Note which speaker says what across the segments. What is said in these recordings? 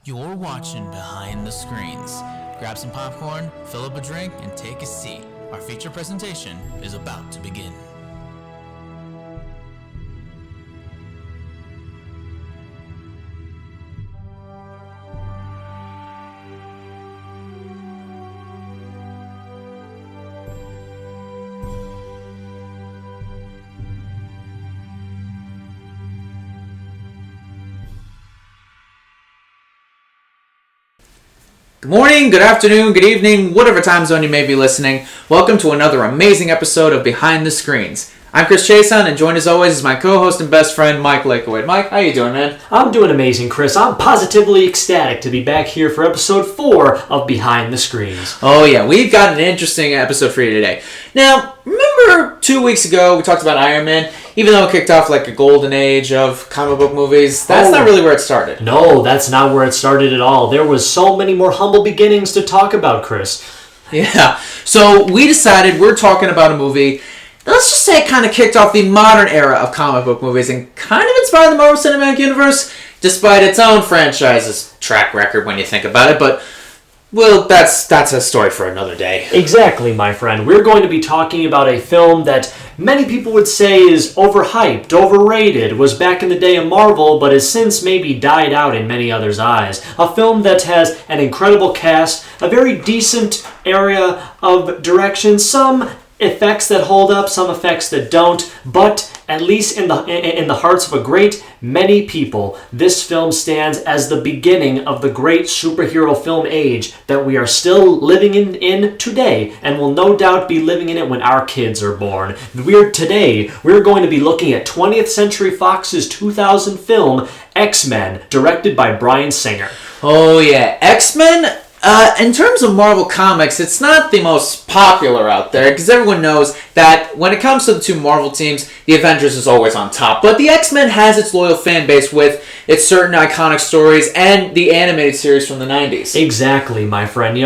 Speaker 1: You're watching Behind the Screens. Grab some popcorn, fill up a drink, and take a seat. Our feature presentation is about to begin. Good morning, good afternoon, good evening, whatever time zone you may be listening. Welcome to another amazing episode of Behind the Screens. I'm Chris Chason, and joined as always is my co-host and best friend, Mike Lakewood. Mike, how you doing, man?
Speaker 2: I'm doing amazing, Chris. I'm positively ecstatic to be back here for episode 4 of Behind the Screens.
Speaker 1: Oh yeah, we've got an interesting episode for you today. Now, remember 2 weeks ago we talked about Iron Man? Even though it kicked off like a golden age of comic book movies, that's not really where it started.
Speaker 2: No, that's not where it started at all. There was so many more humble beginnings to talk about, Chris.
Speaker 1: Yeah, so we decided we're talking about a movie, let's just say it kind of kicked off the modern era of comic book movies and kind of inspired the Marvel Cinematic Universe, despite its own franchise's track record when you think about it, but well, that's a story for another day.
Speaker 2: Exactly, my friend. We're going to be talking about a film that many people would say is overhyped, overrated, was back in the day of Marvel, but has since maybe died out in many others' eyes. A film that has an incredible cast, a very decent area of direction, some effects that hold up, some effects that don't, but at least in the hearts of a great many people, this film stands as the beginning of the great superhero film age that we are still living in today, and will no doubt be living in it when our kids are born. We're going to be looking at 20th Century Fox's 2000 film X-Men, directed by Bryan Singer.
Speaker 1: Oh yeah, X-Men. In terms of Marvel Comics, it's not the most popular out there, because everyone knows that when it comes to the two Marvel teams, the Avengers is always on top. But the X-Men has its loyal fan base with its certain iconic stories and the animated series from the 90s.
Speaker 2: Exactly, my friend.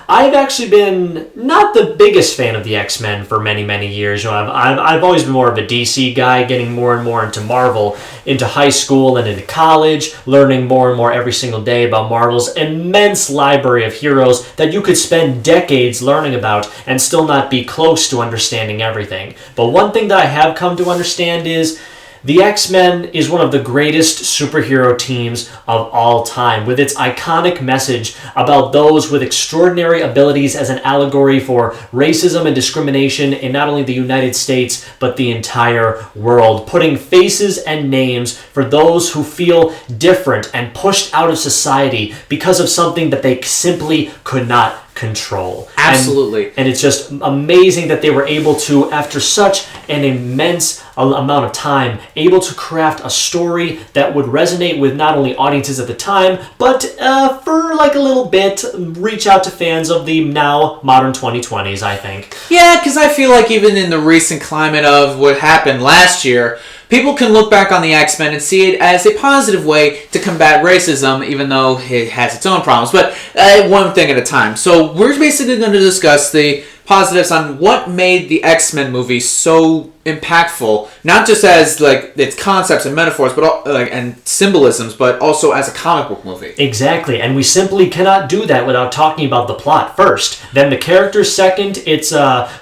Speaker 2: I've actually been not the biggest fan of the X-Men for many, many years. I've always been more of a DC guy, getting more and more into Marvel, into high school and into college, learning more and more every single day about Marvel's immense library of heroes that you could spend decades learning about and still not be close to understanding everything. But one thing that I have come to understand is the X-Men is one of the greatest superhero teams of all time, with its iconic message about those with extraordinary abilities as an allegory for racism and discrimination in not only the United States, but the entire world, putting faces and names for those who feel different and pushed out of society because of something that they simply could not control.
Speaker 1: Absolutely.
Speaker 2: And it's just amazing that they were able to, after such an immense amount of time, able to craft a story that would resonate with not only audiences at the time, but for like a little bit, reach out to fans of the now modern 2020s, I think.
Speaker 1: Yeah, because I feel like even in the recent climate of what happened last year, people can look back on the X-Men and see it as a positive way to combat racism, even though it has its own problems. But one thing at a time. So we're basically going to discuss the positives on what made the X-Men movie so impactful, not just as like its concepts and metaphors, but and symbolisms, but also as a comic book movie.
Speaker 2: Exactly, and we simply cannot do that without talking about the plot first, then the characters second, its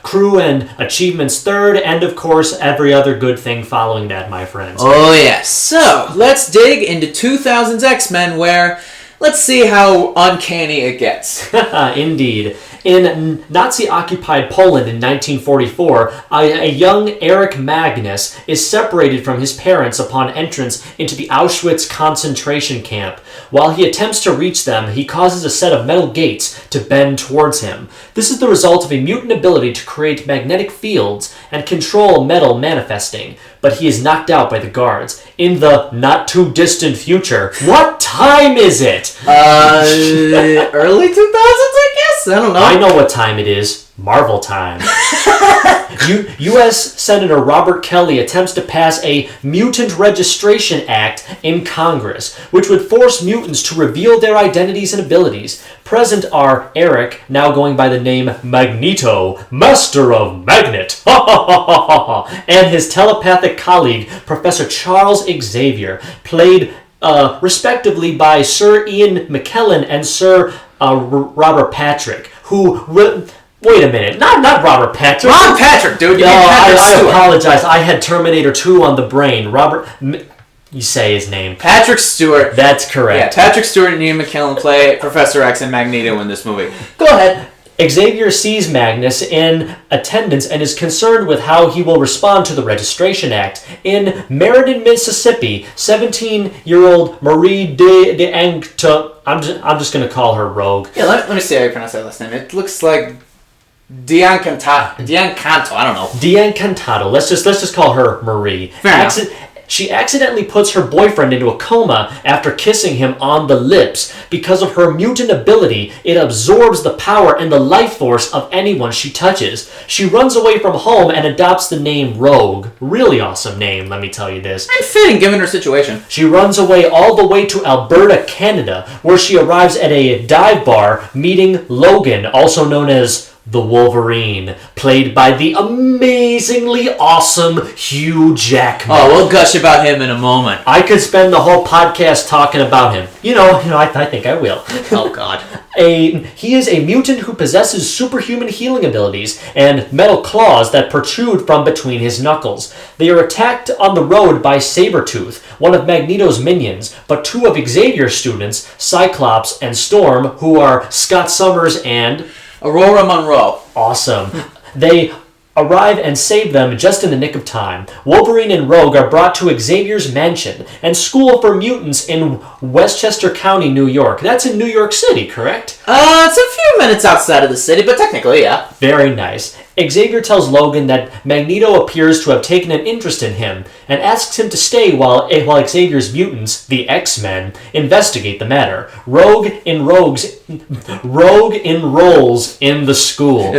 Speaker 2: crew and achievements third, and of course every other good thing following that, my friends.
Speaker 1: Oh yes, so let's dig into 2000's X-Men, where let's see how uncanny it gets.
Speaker 2: Indeed. In Nazi-occupied Poland in 1944, a young Eric Magnus is separated from his parents upon entrance into the Auschwitz concentration camp. While he attempts to reach them, he causes a set of metal gates to bend towards him. This is the result of a mutant ability to create magnetic fields and control metal manifesting, but he is knocked out by the guards. In the not-too-distant future, what time is it?
Speaker 1: Early 2000s, I guess? I don't know.
Speaker 2: I know what time it is. Marvel time. U.S. Senator Robert Kelly attempts to pass a Mutant Registration Act in Congress, which would force mutants to reveal their identities and abilities. Present are Eric, now going by the name Magneto, Master of Magnet, and his telepathic colleague, Professor Charles Xavier, played respectively by Sir Ian McKellen and Sir Robert Patrick, wait a minute, not Robert Patrick.
Speaker 1: Ron Patrick, dude. You
Speaker 2: No, I
Speaker 1: Stewart.
Speaker 2: apologize. I had Terminator 2 on the brain. You say his name.
Speaker 1: Patrick Stewart.
Speaker 2: That's correct.
Speaker 1: Yeah, Patrick Stewart and Ian McKellen play Professor X and Magneto in this movie. Go ahead.
Speaker 2: Xavier sees Magnus in attendance and is concerned with how he will respond to the Registration Act. In Meriden, Mississippi, 17-year-old Marie de Ancto, I'm just going to call her Rogue.
Speaker 1: Yeah, let me see how you pronounce that last name. It looks like Diancanto. I don't know.
Speaker 2: Diancantado. Let's just call her Marie.
Speaker 1: Fair enough.
Speaker 2: She accidentally puts her boyfriend into a coma after kissing him on the lips. Because of her mutant ability, it absorbs the power and the life force of anyone she touches. She runs away from home and adopts the name Rogue. Really awesome name, let me tell you this.
Speaker 1: And fitting, given her situation.
Speaker 2: She runs away all the way to Alberta, Canada, where she arrives at a dive bar, meeting Logan, also known as the Wolverine, played by the amazingly awesome Hugh Jackman.
Speaker 1: Oh, we'll gush about him in a moment.
Speaker 2: I could spend the whole podcast talking about him. I think I will.
Speaker 1: Oh, God.
Speaker 2: He is a mutant who possesses superhuman healing abilities and metal claws that protrude from between his knuckles. They are attacked on the road by Sabretooth, one of Magneto's minions, but two of Xavier's students, Cyclops and Storm, who are Scott Summers and
Speaker 1: Aurora Monroe.
Speaker 2: Awesome. They arrive and save them just in the nick of time. Wolverine and Rogue are brought to Xavier's mansion and school for mutants in Westchester County, New York. That's in New York City, correct?
Speaker 1: It's a few minutes outside of the city, but technically, yeah.
Speaker 2: Very nice. Xavier tells Logan that Magneto appears to have taken an interest in him and asks him to stay while Xavier's mutants, the X-Men, investigate the matter. Rogue enrolls in the school.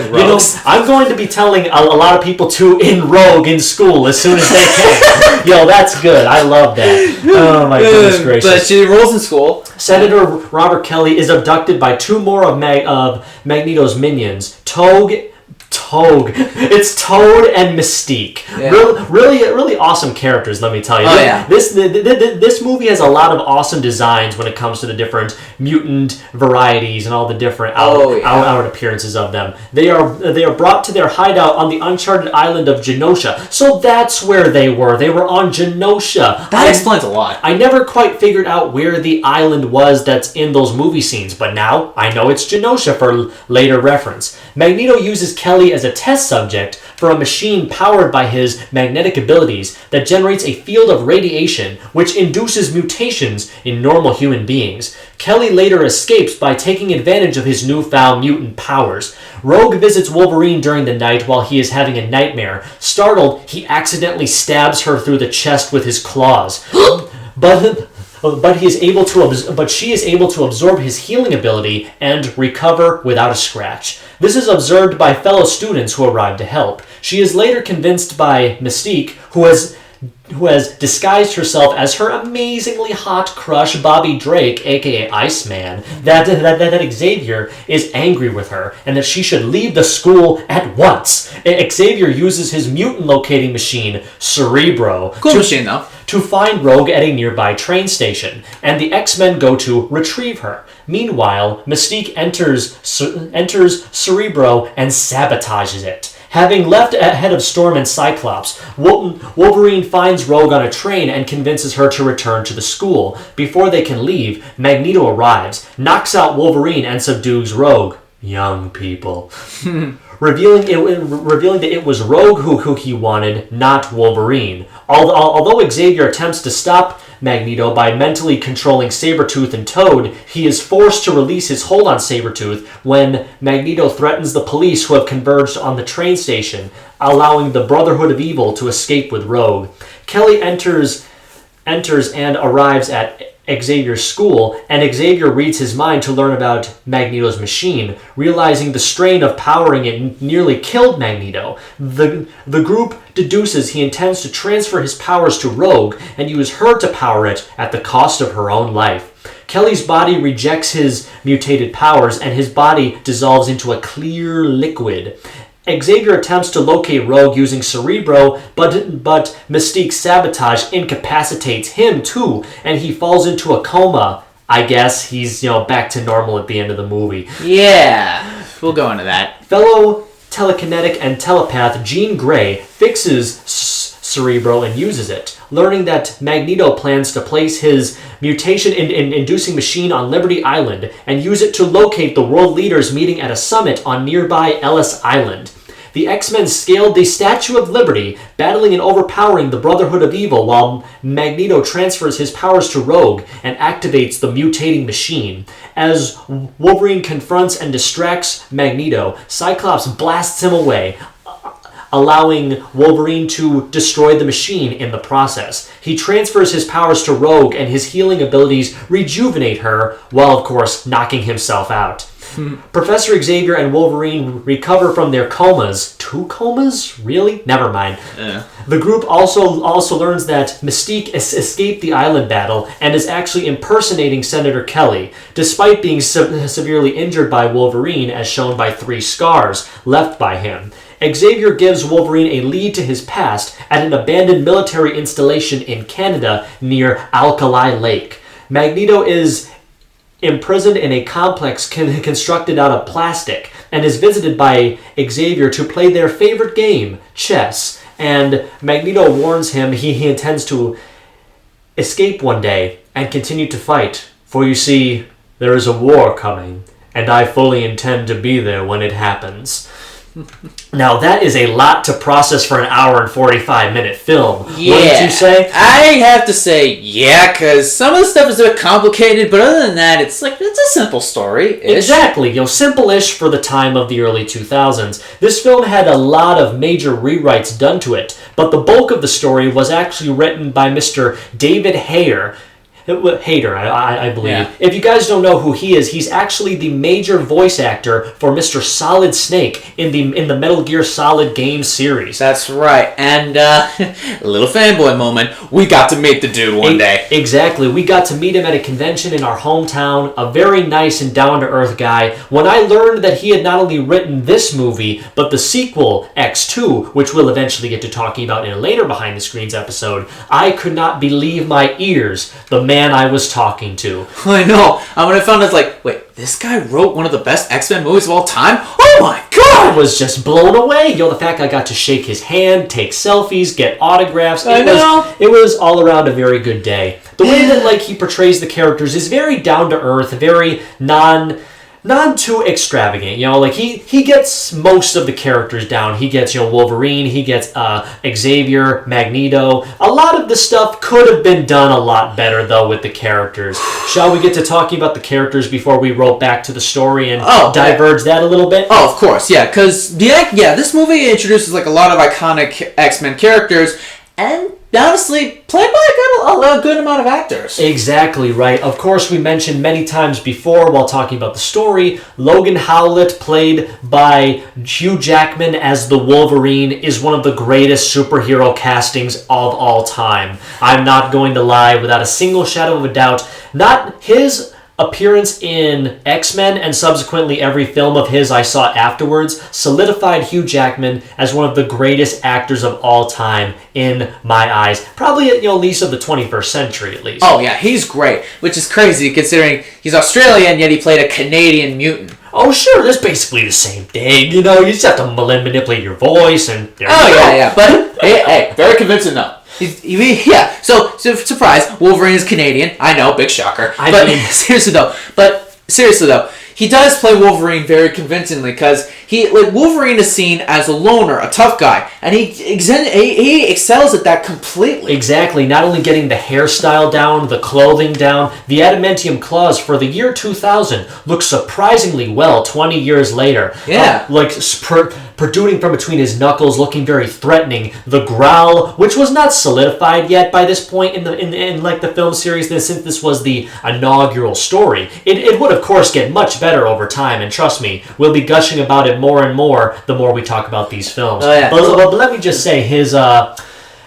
Speaker 2: I'm going to be telling a lot of people to enroll in school as soon as they can. Yo, that's good. I love that. Oh my goodness gracious.
Speaker 1: But she enrolls in school.
Speaker 2: Senator Robert Kelly is abducted by two more of Magneto's minions, Toad. It's Toad and Mystique.
Speaker 1: Yeah.
Speaker 2: Really awesome characters, let me tell you.
Speaker 1: Oh, yeah.
Speaker 2: This movie has a lot of awesome designs when it comes to the different mutant varieties and all the different outward appearances of them. They are brought to their hideout on the uncharted island of Genosha. So that's where they were. They were on Genosha.
Speaker 1: That explains a lot.
Speaker 2: I never quite figured out where the island was that's in those movie scenes, but now I know it's Genosha for later reference. Magneto uses Kelly as a test subject for a machine powered by his magnetic abilities that generates a field of radiation which induces mutations in normal human beings. Kelly later escapes by taking advantage of his newfound mutant powers. Rogue visits Wolverine during the night while he is having a nightmare. Startled, he accidentally stabs her through the chest with his claws. But she is able to absorb his healing ability and recover without a scratch. This is observed by fellow students who arrive to help. She is later convinced by Mystique, who has disguised herself as her amazingly hot crush Bobby Drake, aka Iceman, that Xavier is angry with her and that she should leave the school at once. Xavier uses his mutant locating machine, Cerebro, to find Rogue at a nearby train station, and the X-Men go to retrieve her. Meanwhile, Mystique enters Cerebro and sabotages it. Having left ahead of Storm and Cyclops, Wolverine finds Rogue on a train and convinces her to return to the school. Before they can leave, Magneto arrives, knocks out Wolverine, and subdues Rogue. Young people. Revealing that it was Rogue who he wanted, not Wolverine. Although Xavier attempts to stop Magneto by mentally controlling Sabretooth and Toad, he is forced to release his hold on Sabretooth when Magneto threatens the police who have converged on the train station, allowing the Brotherhood of Evil to escape with Rogue. Kelly enters and arrives at Xavier's school, and Xavier reads his mind to learn about Magneto's machine. Realizing the strain of powering it nearly killed Magneto, the group deduces he intends to transfer his powers to Rogue and use her to power it at the cost of her own life. Kelly's body rejects his mutated powers, and his body dissolves into a clear liquid. Xavier attempts to locate Rogue using Cerebro, but Mystique's sabotage incapacitates him too, and he falls into a coma. I guess he's, back to normal at the end of the movie.
Speaker 1: Yeah, we'll go into that.
Speaker 2: Fellow telekinetic and telepath Jean Grey fixes Cerebro and uses it, learning that Magneto plans to place his mutation-inducing machine on Liberty Island and use it to locate the world leaders meeting at a summit on nearby Ellis Island. The X-Men scaled the Statue of Liberty, battling and overpowering the Brotherhood of Evil while Magneto transfers his powers to Rogue and activates the mutating machine. As Wolverine confronts and distracts Magneto, Cyclops blasts him away, allowing Wolverine to destroy the machine in the process. He transfers his powers to Rogue and his healing abilities rejuvenate her, while of course knocking himself out. Professor Xavier and Wolverine recover from their comas. 2 comas? Really? Never mind. The group also learns that Mystique escaped the island battle and is actually impersonating Senator Kelly, despite being severely injured by Wolverine, as shown by 3 scars left by him. Xavier gives Wolverine a lead to his past at an abandoned military installation in Canada near Alkali Lake. Magneto is imprisoned in a complex constructed out of plastic and is visited by Xavier to play their favorite game, chess. And Magneto warns him he intends to escape one day and continue to fight. For you see, there is a war coming, and I fully intend to be there when it happens. Now, that is a lot to process for an hour and 45-minute film.
Speaker 1: Yeah.
Speaker 2: Wouldn't you say?
Speaker 1: I have to say, yeah, because some of the stuff is a bit complicated, but other than that, it's a simple story.
Speaker 2: Exactly. Simple-ish for the time of the early 2000s. This film had a lot of major rewrites done to it, but the bulk of the story was actually written by Mr. David Hayter, I believe. Yeah. If you guys don't know who he is, he's actually the major voice actor for Mr. Solid Snake in the Metal Gear Solid game series.
Speaker 1: That's right. And a little fanboy moment, we got to meet the dude one day.
Speaker 2: Exactly. We got to meet him at a convention in our hometown, a very nice and down-to-earth guy. When I learned that he had not only written this movie, but the sequel, X2, which we'll eventually get to talking about in a later Behind the Screens episode, I could not believe my ears. The man I was talking to.
Speaker 1: I know. When I found out, wait, this guy wrote one of the best X-Men movies of all time? Oh my god!
Speaker 2: I was just blown away. The fact I got to shake his hand, take selfies, get autographs. It was all around a very good day. The way that he portrays the characters is very down to earth, very non too extravagant. He gets most of the characters down. He gets, Wolverine, he gets Xavier, Magneto. A lot of the stuff could have been done a lot better, though, with the characters. Shall we get to talking about the characters before we roll back to the story and diverge that a little bit?
Speaker 1: Oh, of course, yeah, because, this movie introduces, a lot of iconic X-Men characters, and honestly, played by a good amount of actors.
Speaker 2: Exactly right. Of course, we mentioned many times before while talking about the story, Logan Howlett, played by Hugh Jackman as the Wolverine, is one of the greatest superhero castings of all time. I'm not going to lie, without a single shadow of a doubt, not his appearance in X-Men and subsequently every film of his I saw afterwards solidified Hugh Jackman as one of the greatest actors of all time in my eyes. Probably at least of the 21st century, at least.
Speaker 1: Oh yeah, he's great, which is crazy considering he's Australian, yet he played a Canadian mutant.
Speaker 2: Oh sure, that's basically the same thing. You just have to manipulate your voice and there you go.
Speaker 1: Yeah. But hey, very convincing though. So surprise, Wolverine is Canadian. I know, big shocker. Seriously though, he does play Wolverine very convincingly because Wolverine is seen as a loner, a tough guy, and he excels at that completely.
Speaker 2: Exactly. Not only getting the hairstyle down, the clothing down, the adamantium claws for the year 2000 look surprisingly well 20 years later.
Speaker 1: Yeah.
Speaker 2: Protruding from between his knuckles, looking very threatening. The growl, which was not solidified yet by this point in the film series, since this was the inaugural story. It would of course get much better over time, and trust me, we'll be gushing about it more and more the more we talk about these films.
Speaker 1: Oh, yeah.
Speaker 2: But let me just say, his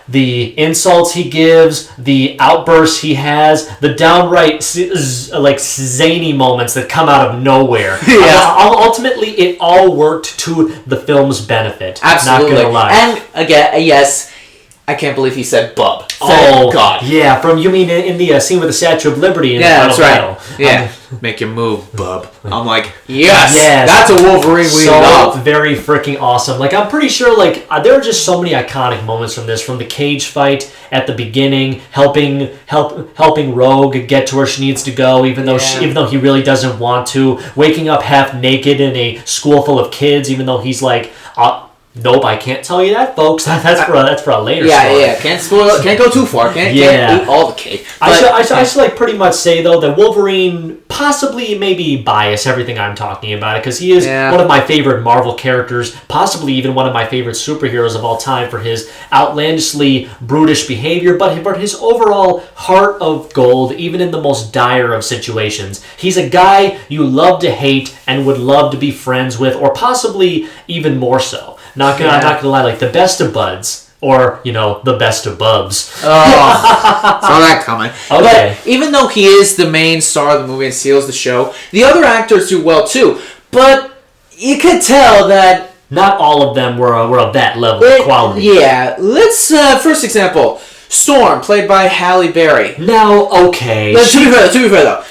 Speaker 2: the insults he gives, the outbursts he has, the downright zany moments that come out of nowhere.
Speaker 1: Yeah.
Speaker 2: Ultimately, it all worked to the film's benefit.
Speaker 1: Absolutely.
Speaker 2: Not gonna lie.
Speaker 1: And again, yes, I can't believe he said bub.
Speaker 2: Oh
Speaker 1: God.
Speaker 2: Yeah, from you mean in the scene with the Statue of Liberty in the final
Speaker 1: that's right.
Speaker 2: battle.
Speaker 1: Yeah. Make your move, bub. I'm like, yes,
Speaker 2: Yes.
Speaker 1: that's a Wolverine we love.
Speaker 2: Very freaking awesome. Like, I'm pretty sure, like, there are just so many iconic moments from this. From the cage fight at the beginning, helping Rogue get to where she needs to go, even though he really doesn't want to. Waking up half naked in a school full of kids, even though he's like, nope, I can't tell you that, folks. That's for a later story.
Speaker 1: Yeah. Can't spoil it. Can't go too far. Can't eat all the cake.
Speaker 2: I should like pretty much say though that Wolverine possibly maybe bias everything I'm talking about it, because he is one of my favorite Marvel characters, possibly even one of my favorite superheroes of all time for his outlandishly brutish behavior, but his overall heart of gold, even in the most dire of situations. He's a guy you love to hate and would love to be friends with, or possibly even more so. Not gonna lie, like the best of buds, or the best of bubs.
Speaker 1: Oh, saw that coming.
Speaker 2: Okay.
Speaker 1: But even though he is the main star of the movie and steals the show, the other actors do well too. But you could tell that
Speaker 2: not all of them were of that level of quality.
Speaker 1: Yeah, let's first example, Storm, played by Halle Berry.
Speaker 2: Now, okay.
Speaker 1: To be fair though.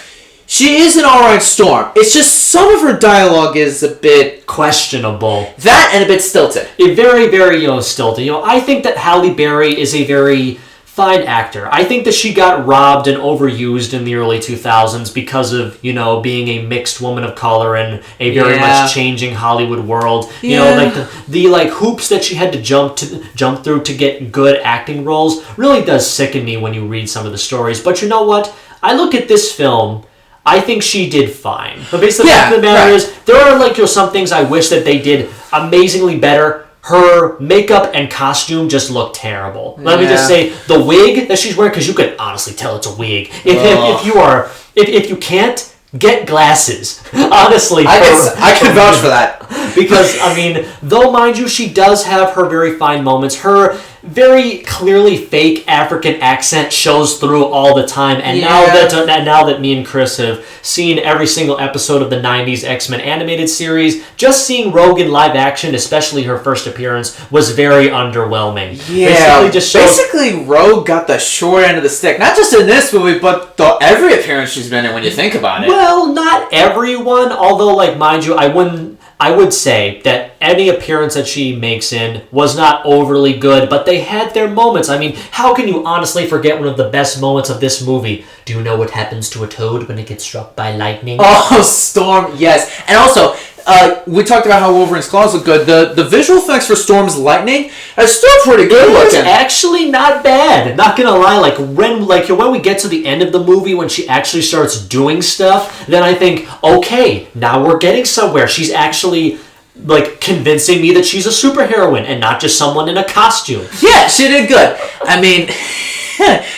Speaker 1: She is an alright Storm. It's just some of her dialogue is a bit
Speaker 2: questionable.
Speaker 1: That and a bit stilted.
Speaker 2: Very, very stilted. I think that Halle Berry is a very fine actor. I think that she got robbed and overused in the early 2000s because of, being a mixed woman of color in a very much changing Hollywood world. Like the hoops that she had to jump through to get good acting roles really does sicken me when you read some of the stories. But you know what? I look at this film, I think she did fine. But basically, the fact of the matter is, there are some things I wish that they did amazingly better. Her makeup and costume just look terrible. Let me just say, the wig that she's wearing, because you could honestly tell it's a wig. If you can't, get glasses. Honestly,
Speaker 1: I can vouch for that.
Speaker 2: Because though mind you, she does have her very fine moments. Her very clearly fake African accent shows through all the time. And now that me and Chris have seen every single episode of the 90s X-Men animated series, just seeing Rogue in live action, especially her first appearance, was very underwhelming.
Speaker 1: Yeah, basically Rogue got the short end of the stick. Not just in this movie, but every appearance she's been in when you think about it.
Speaker 2: Well, not everyone, although, mind you, I would say that any appearance that she makes in was not overly good, but they had their moments. How can you honestly forget one of the best moments of this movie? Do you know what happens to a toad when it gets struck by lightning?
Speaker 1: Oh, Storm, yes. And also, we talked about how Wolverine's claws look good. The visual effects for Storm's lightning are still pretty good looking.
Speaker 2: It's actually not bad. Not gonna lie, when we get to the end of the movie, when she actually starts doing stuff, then I think, okay, now we're getting somewhere. She's actually convincing me that she's a superheroine and not just someone in a costume.
Speaker 1: Yeah, she did good.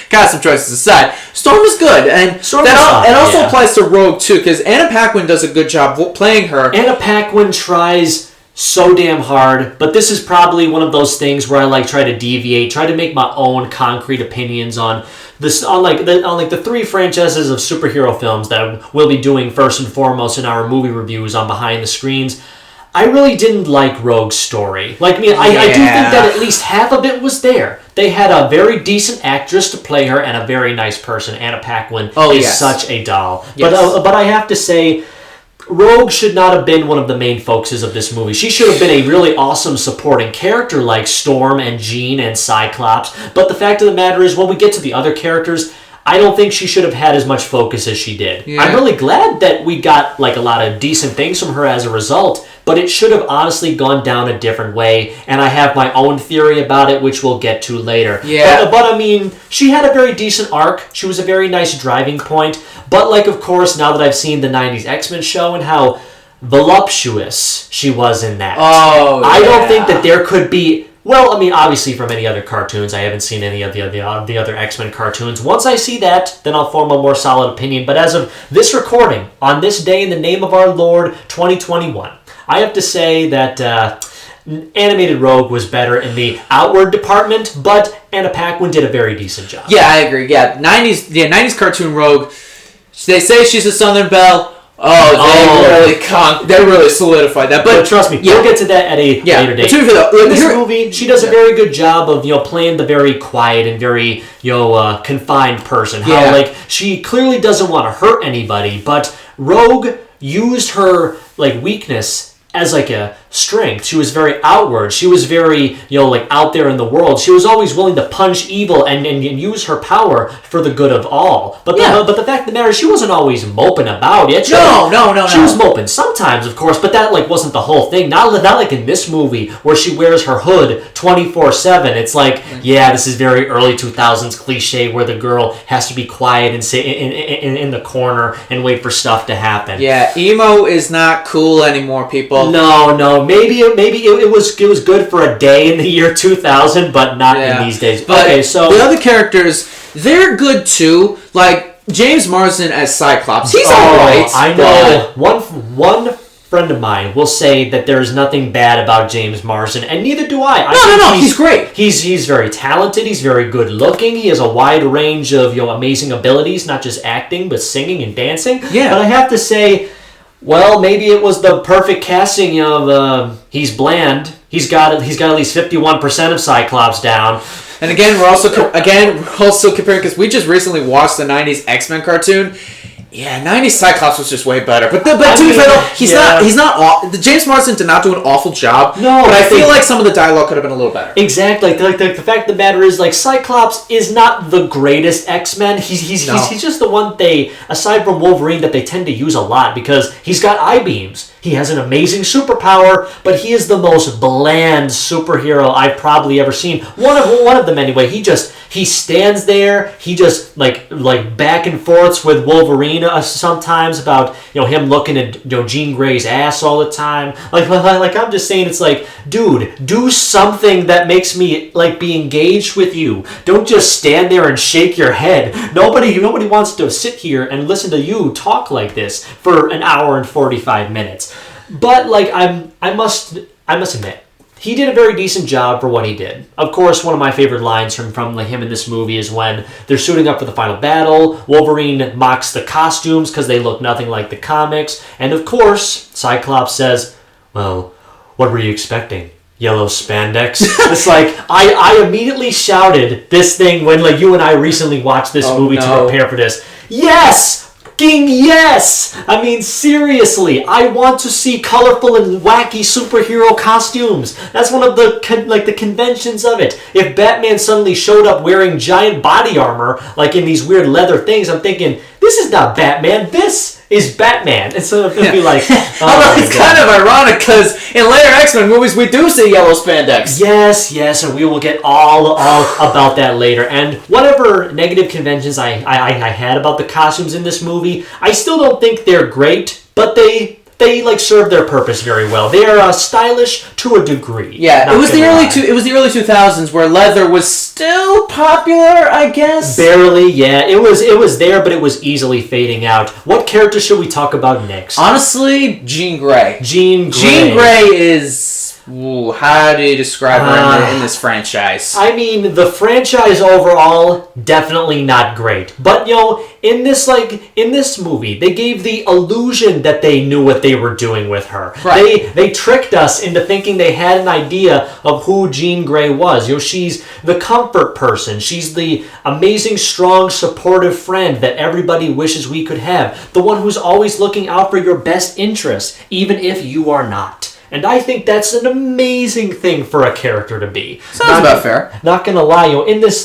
Speaker 1: Costume choices aside, Storm is good, and it also applies to Rogue too, because Anna Paquin does a good job playing her.
Speaker 2: Anna Paquin tries so damn hard, but this is probably one of those things where I try to deviate, try to make my own concrete opinions on this, on the three franchises of superhero films that we'll be doing first and foremost in our movie reviews on Behind the Screens. I really didn't like Rogue's story. I do think that at least half of it was there. They had a very decent actress to play her and a very nice person. Anna Paquin is such a doll. Yes. But I have to say, Rogue should not have been one of the main focuses of this movie. She should have been a really awesome supporting character like Storm and Jean and Cyclops. But the fact of the matter is, when we get to the other characters, I don't think she should have had as much focus as she did. Yeah. I'm really glad that we got a lot of decent things from her as a result, but it should have honestly gone down a different way, and I have my own theory about it, which we'll get to later.
Speaker 1: Yeah.
Speaker 2: But she had a very decent arc. She was a very nice driving point, but of course, now that I've seen the 90s X-Men show and how voluptuous she was in that, I don't think that there could be... Well, obviously from any other cartoons. I haven't seen any of the other X-Men cartoons. Once I see that, then I'll form a more solid opinion. But as of this recording, on this day in the name of our Lord, 2021, I have to say that animated Rogue was better in the outward department, but Anna Paquin did a very decent job.
Speaker 1: Yeah, I agree. Yeah, 90s cartoon Rogue. They say she's a Southern Belle. They really solidified that. But
Speaker 2: trust me, we'll get to that at a later date. In this movie, she does a very good job of playing the very quiet and very confined person. How like she clearly doesn't want to hurt anybody, but Rogue used her like weakness as like a strength. She was very outward. She was very, like out there in the world. She was always willing to punch evil and use her power for the good of all. But the fact of the matter is, she wasn't always moping about it.
Speaker 1: No.
Speaker 2: She was moping sometimes, of course, but that like wasn't the whole thing. Not like in this movie where she wears her hood 24/7. It's like, this is very early 2000s cliche where the girl has to be quiet and sit in the corner and wait for stuff to happen.
Speaker 1: Yeah, emo is not cool anymore, people.
Speaker 2: No. Maybe it was good for a day in the year 2000, but not in these days.
Speaker 1: But
Speaker 2: okay, so
Speaker 1: the other characters, they're good too. Like James Marsden as Cyclops, he's alright.
Speaker 2: I know. One friend of mine will say that there's nothing bad about James Marsden, and neither do I.
Speaker 1: No, he's great.
Speaker 2: He's very talented. He's very good looking. He has a wide range of amazing abilities, not just acting, but singing and dancing.
Speaker 1: Yeah.
Speaker 2: But I have to say, well, maybe it was the perfect casting of he's bland. He's got at least 51% of Cyclops down.
Speaker 1: And again, we're also comparing, because we just recently watched the 90s X-Men cartoon. Yeah, 90s Cyclops was just way better. But to be fair though, he's not James Marsden did not do an awful job.
Speaker 2: No,
Speaker 1: but I feel like some of the dialogue could have been a little better.
Speaker 2: Exactly. Like the fact of the matter is, like, Cyclops is not the greatest X-Men. He's just the one aside from Wolverine, that they tend to use a lot because he's got eye beams. He has an amazing superpower, but he is the most bland superhero I've probably ever seen. One of them anyway. He stands there. He just like back and forths with Wolverine sometimes about him looking at Jean Grey's ass all the time. Like I'm just saying, it's like, dude, do something that makes me like be engaged with you. Don't just stand there and shake your head. Nobody wants to sit here and listen to you talk like this for an hour and 45 minutes. But like I must admit, he did a very decent job for what he did. Of course, one of my favorite lines from him in this movie is when they're suiting up for the final battle. Wolverine mocks the costumes because they look nothing like the comics. And of course, Cyclops says, well, what were you expecting? Yellow spandex? It's like, I immediately shouted this thing when like you and I recently watched this movie to prepare for this. Yes! Yes! I mean, seriously, I want to see colorful and wacky superhero costumes. That's one of the conventions of it. If Batman suddenly showed up wearing giant body armor, like in these weird leather things, I'm thinking, this is not Batman, this is Batman. And so it'll be like,
Speaker 1: it's kind of ironic because in later X-Men movies we do see yellow spandex.
Speaker 2: Yes, and we will get all about that later. And whatever negative conventions I had about the costumes in this movie, I still don't think they're great, but they like serve their purpose very well. They are stylish to a degree.
Speaker 1: Yeah, it was the early 2000s where leather was still popular, I guess.
Speaker 2: Barely, yeah. It was there, but it was easily fading out. What character should we talk about next?
Speaker 1: Honestly, Jean Grey.
Speaker 2: Jean
Speaker 1: Grey is... Ooh, how do you describe her in this franchise?
Speaker 2: I mean, the franchise overall, definitely not great. But, in this movie, they gave the illusion that they knew what they were doing with her.
Speaker 1: Right.
Speaker 2: They tricked us into thinking they had an idea of who Jean Grey was. She's the comfort person. She's the amazing, strong, supportive friend that everybody wishes we could have. The one who's always looking out for your best interests, even if you are not. And I think that's an amazing thing for a character to be.
Speaker 1: Sounds about fair.
Speaker 2: Not gonna lie, in this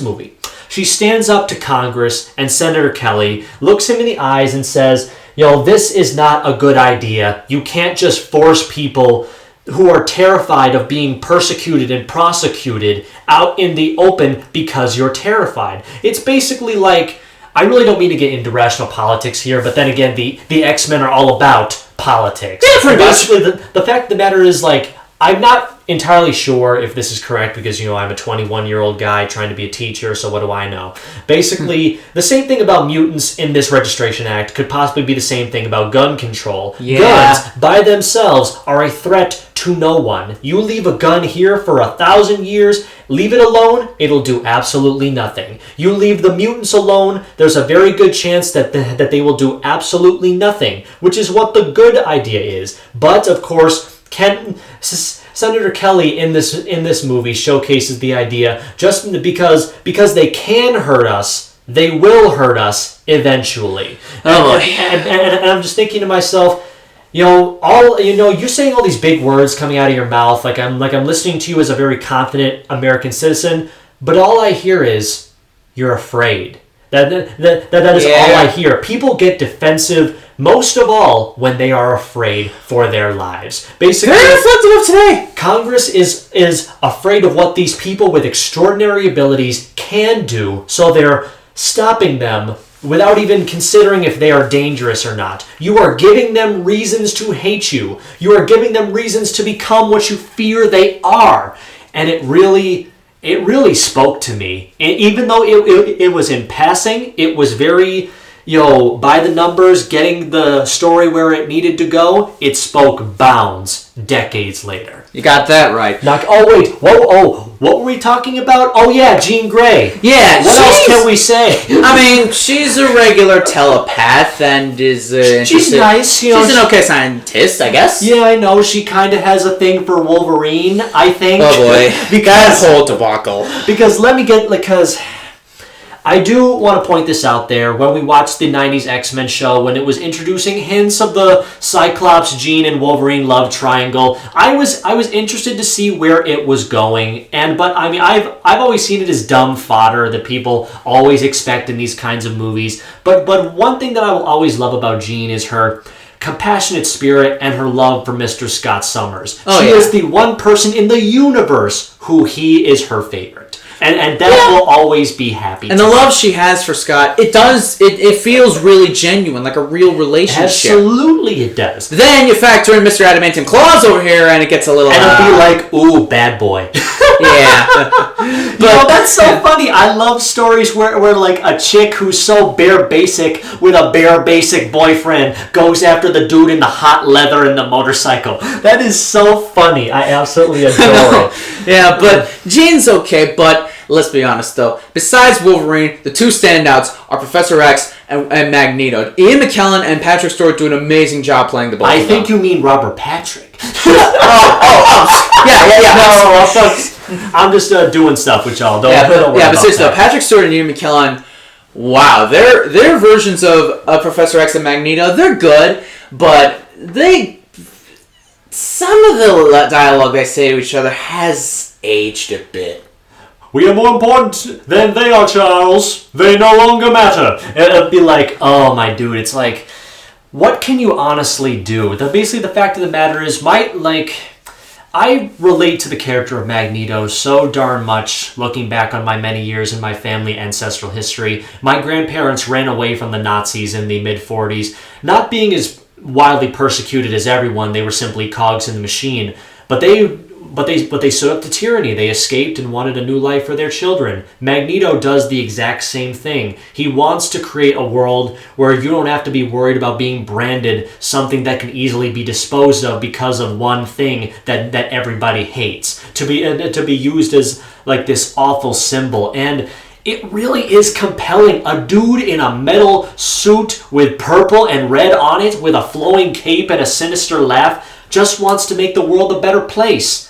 Speaker 2: movie, she stands up to Congress and Senator Kelly, looks him in the eyes and says, this is not a good idea. You can't just force people who are terrified of being persecuted and prosecuted out in the open because you're terrified. It's basically like, I really don't mean to get into rational politics here, but then again, the X-Men are all about politics.
Speaker 1: Yeah, pretty much.
Speaker 2: Basically, the fact of the matter is, like, I'm not entirely sure if this is correct because, I'm a 21-year-old guy trying to be a teacher, so what do I know? Basically, the same thing about mutants in this Registration Act could possibly be the same thing about gun control.
Speaker 1: Yeah.
Speaker 2: Guns, by themselves, are a threat to no one. You leave a gun here for 1,000 years, leave it alone, it'll do absolutely nothing. You leave the mutants alone, there's a very good chance that they will do absolutely nothing, which is what the good idea is. But, of course, Senator Kelly in this movie showcases the idea just because they can hurt us, they will hurt us eventually. And I'm just thinking to myself, you're saying all these big words coming out of your mouth, like I'm listening to you as a very confident American citizen, but all I hear is you're afraid. That is all I hear. People get defensive most of all when they are afraid for their lives. Basically,
Speaker 1: very reflective of today.
Speaker 2: Congress is afraid of what these people with extraordinary abilities can do, so they're stopping them without even considering if they are dangerous or not. You are giving them reasons to hate you. You are giving them reasons to become what you fear they are. And it really spoke to me. Even though it was in passing, it was very, by the numbers, getting the story where it needed to go, it spoke bounds decades later.
Speaker 1: You got that right.
Speaker 2: What were we talking about? Oh yeah, Jean Grey.
Speaker 1: Yeah,
Speaker 2: what else can we say?
Speaker 1: I mean, she's a regular telepath and is
Speaker 2: she's nice.
Speaker 1: She's an okay scientist, I guess.
Speaker 2: Yeah, I know. She kind of has a thing for Wolverine, I think.
Speaker 1: Oh boy, that whole debacle.
Speaker 2: Because I do want to point this out there. When we watched the 90s X-Men show, when it was introducing hints of the Cyclops, Jean, and Wolverine love triangle, I was interested to see where it was going. But I mean, I've always seen it as dumb fodder that people always expect in these kinds of movies. But one thing that I will always love about Jean is her compassionate spirit and her love for Mr. Scott Summers. She is the one person in the universe who he is her favorite. And that will always be happy.
Speaker 1: And the love she has for Scott, it feels really genuine, like a real relationship.
Speaker 2: Absolutely it does.
Speaker 1: Then you factor in Mr. Adamantium Claws over here, and it gets a little...
Speaker 2: And it'll be like, ooh, bad boy.
Speaker 1: Yeah.
Speaker 2: But that's so funny. I love stories where like a chick who's so bare basic with a bare basic boyfriend goes after the dude in the hot leather and the motorcycle. That is so funny. I absolutely adore it.
Speaker 1: Yeah, but Jean's okay, but let's be honest though. Besides Wolverine, the two standouts are Professor X and Magneto. Ian McKellen and Patrick Stewart do an amazing job playing the both of them.
Speaker 2: I think you mean Robert Patrick.
Speaker 1: Yeah.
Speaker 2: No, I'm just doing stuff with y'all. Don't worry
Speaker 1: but
Speaker 2: about
Speaker 1: seriously,
Speaker 2: that.
Speaker 1: Patrick Stewart and Ian McKellen, wow, their versions of Professor X and Magneto, they're good, but some of the dialogue they say to each other has aged a bit.
Speaker 2: We are more important than they are, Charles. They no longer matter. It'd be like, oh, my dude, it's like, what can you honestly do? Basically, the fact of the matter is, I relate to the character of Magneto so darn much, looking back on my many years in my family ancestral history. My grandparents ran away from the Nazis in the mid-40s, not being as wildly persecuted as everyone. They were simply cogs in the machine. But they stood up to tyranny. They escaped and wanted a new life for their children. Magneto does the exact same thing. He wants to create a world where you don't have to be worried about being branded something that can easily be disposed of because of one thing that everybody hates. To be used as like this awful symbol. And it really is compelling. A dude in a metal suit with purple and red on it with a flowing cape and a sinister laugh just wants to make the world a better place.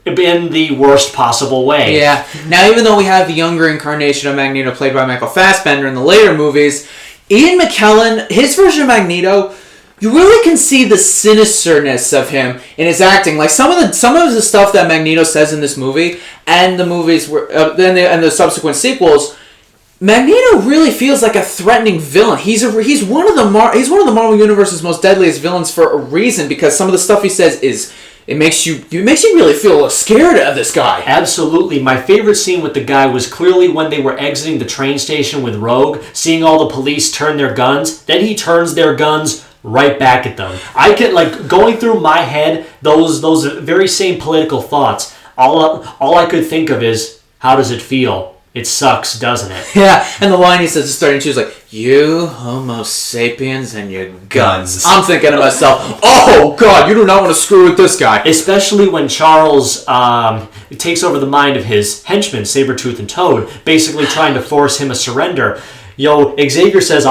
Speaker 2: In the worst possible way.
Speaker 1: Yeah. Now, even though we have the younger incarnation of Magneto played by Michael Fassbender in the later movies, Ian McKellen, his version of Magneto, you really can see the sinisterness of him in his acting. Like some of the stuff that Magneto says in this movie and the movies and the subsequent sequels, Magneto really feels like a threatening villain. He's one of the Marvel Universe's most deadliest villains for a reason, because some of the stuff he says is. It makes you really feel scared of this guy.
Speaker 2: Absolutely. My favorite scene with the guy was clearly when they were exiting the train station with Rogue, seeing all the police turn their guns. Then he turns their guns right back at them. I could, going through my head, those very same political thoughts, all I could think of is, how does it feel It sucks, doesn't it?
Speaker 1: Yeah, and the line he says is starting to choose like, you Homo sapiens and your guns. I'm thinking to myself, oh God, you do not want to screw with this guy.
Speaker 2: Especially when Charles takes over the mind of his henchmen, Sabretooth and Toad, basically trying to force him a surrender. Xavier says,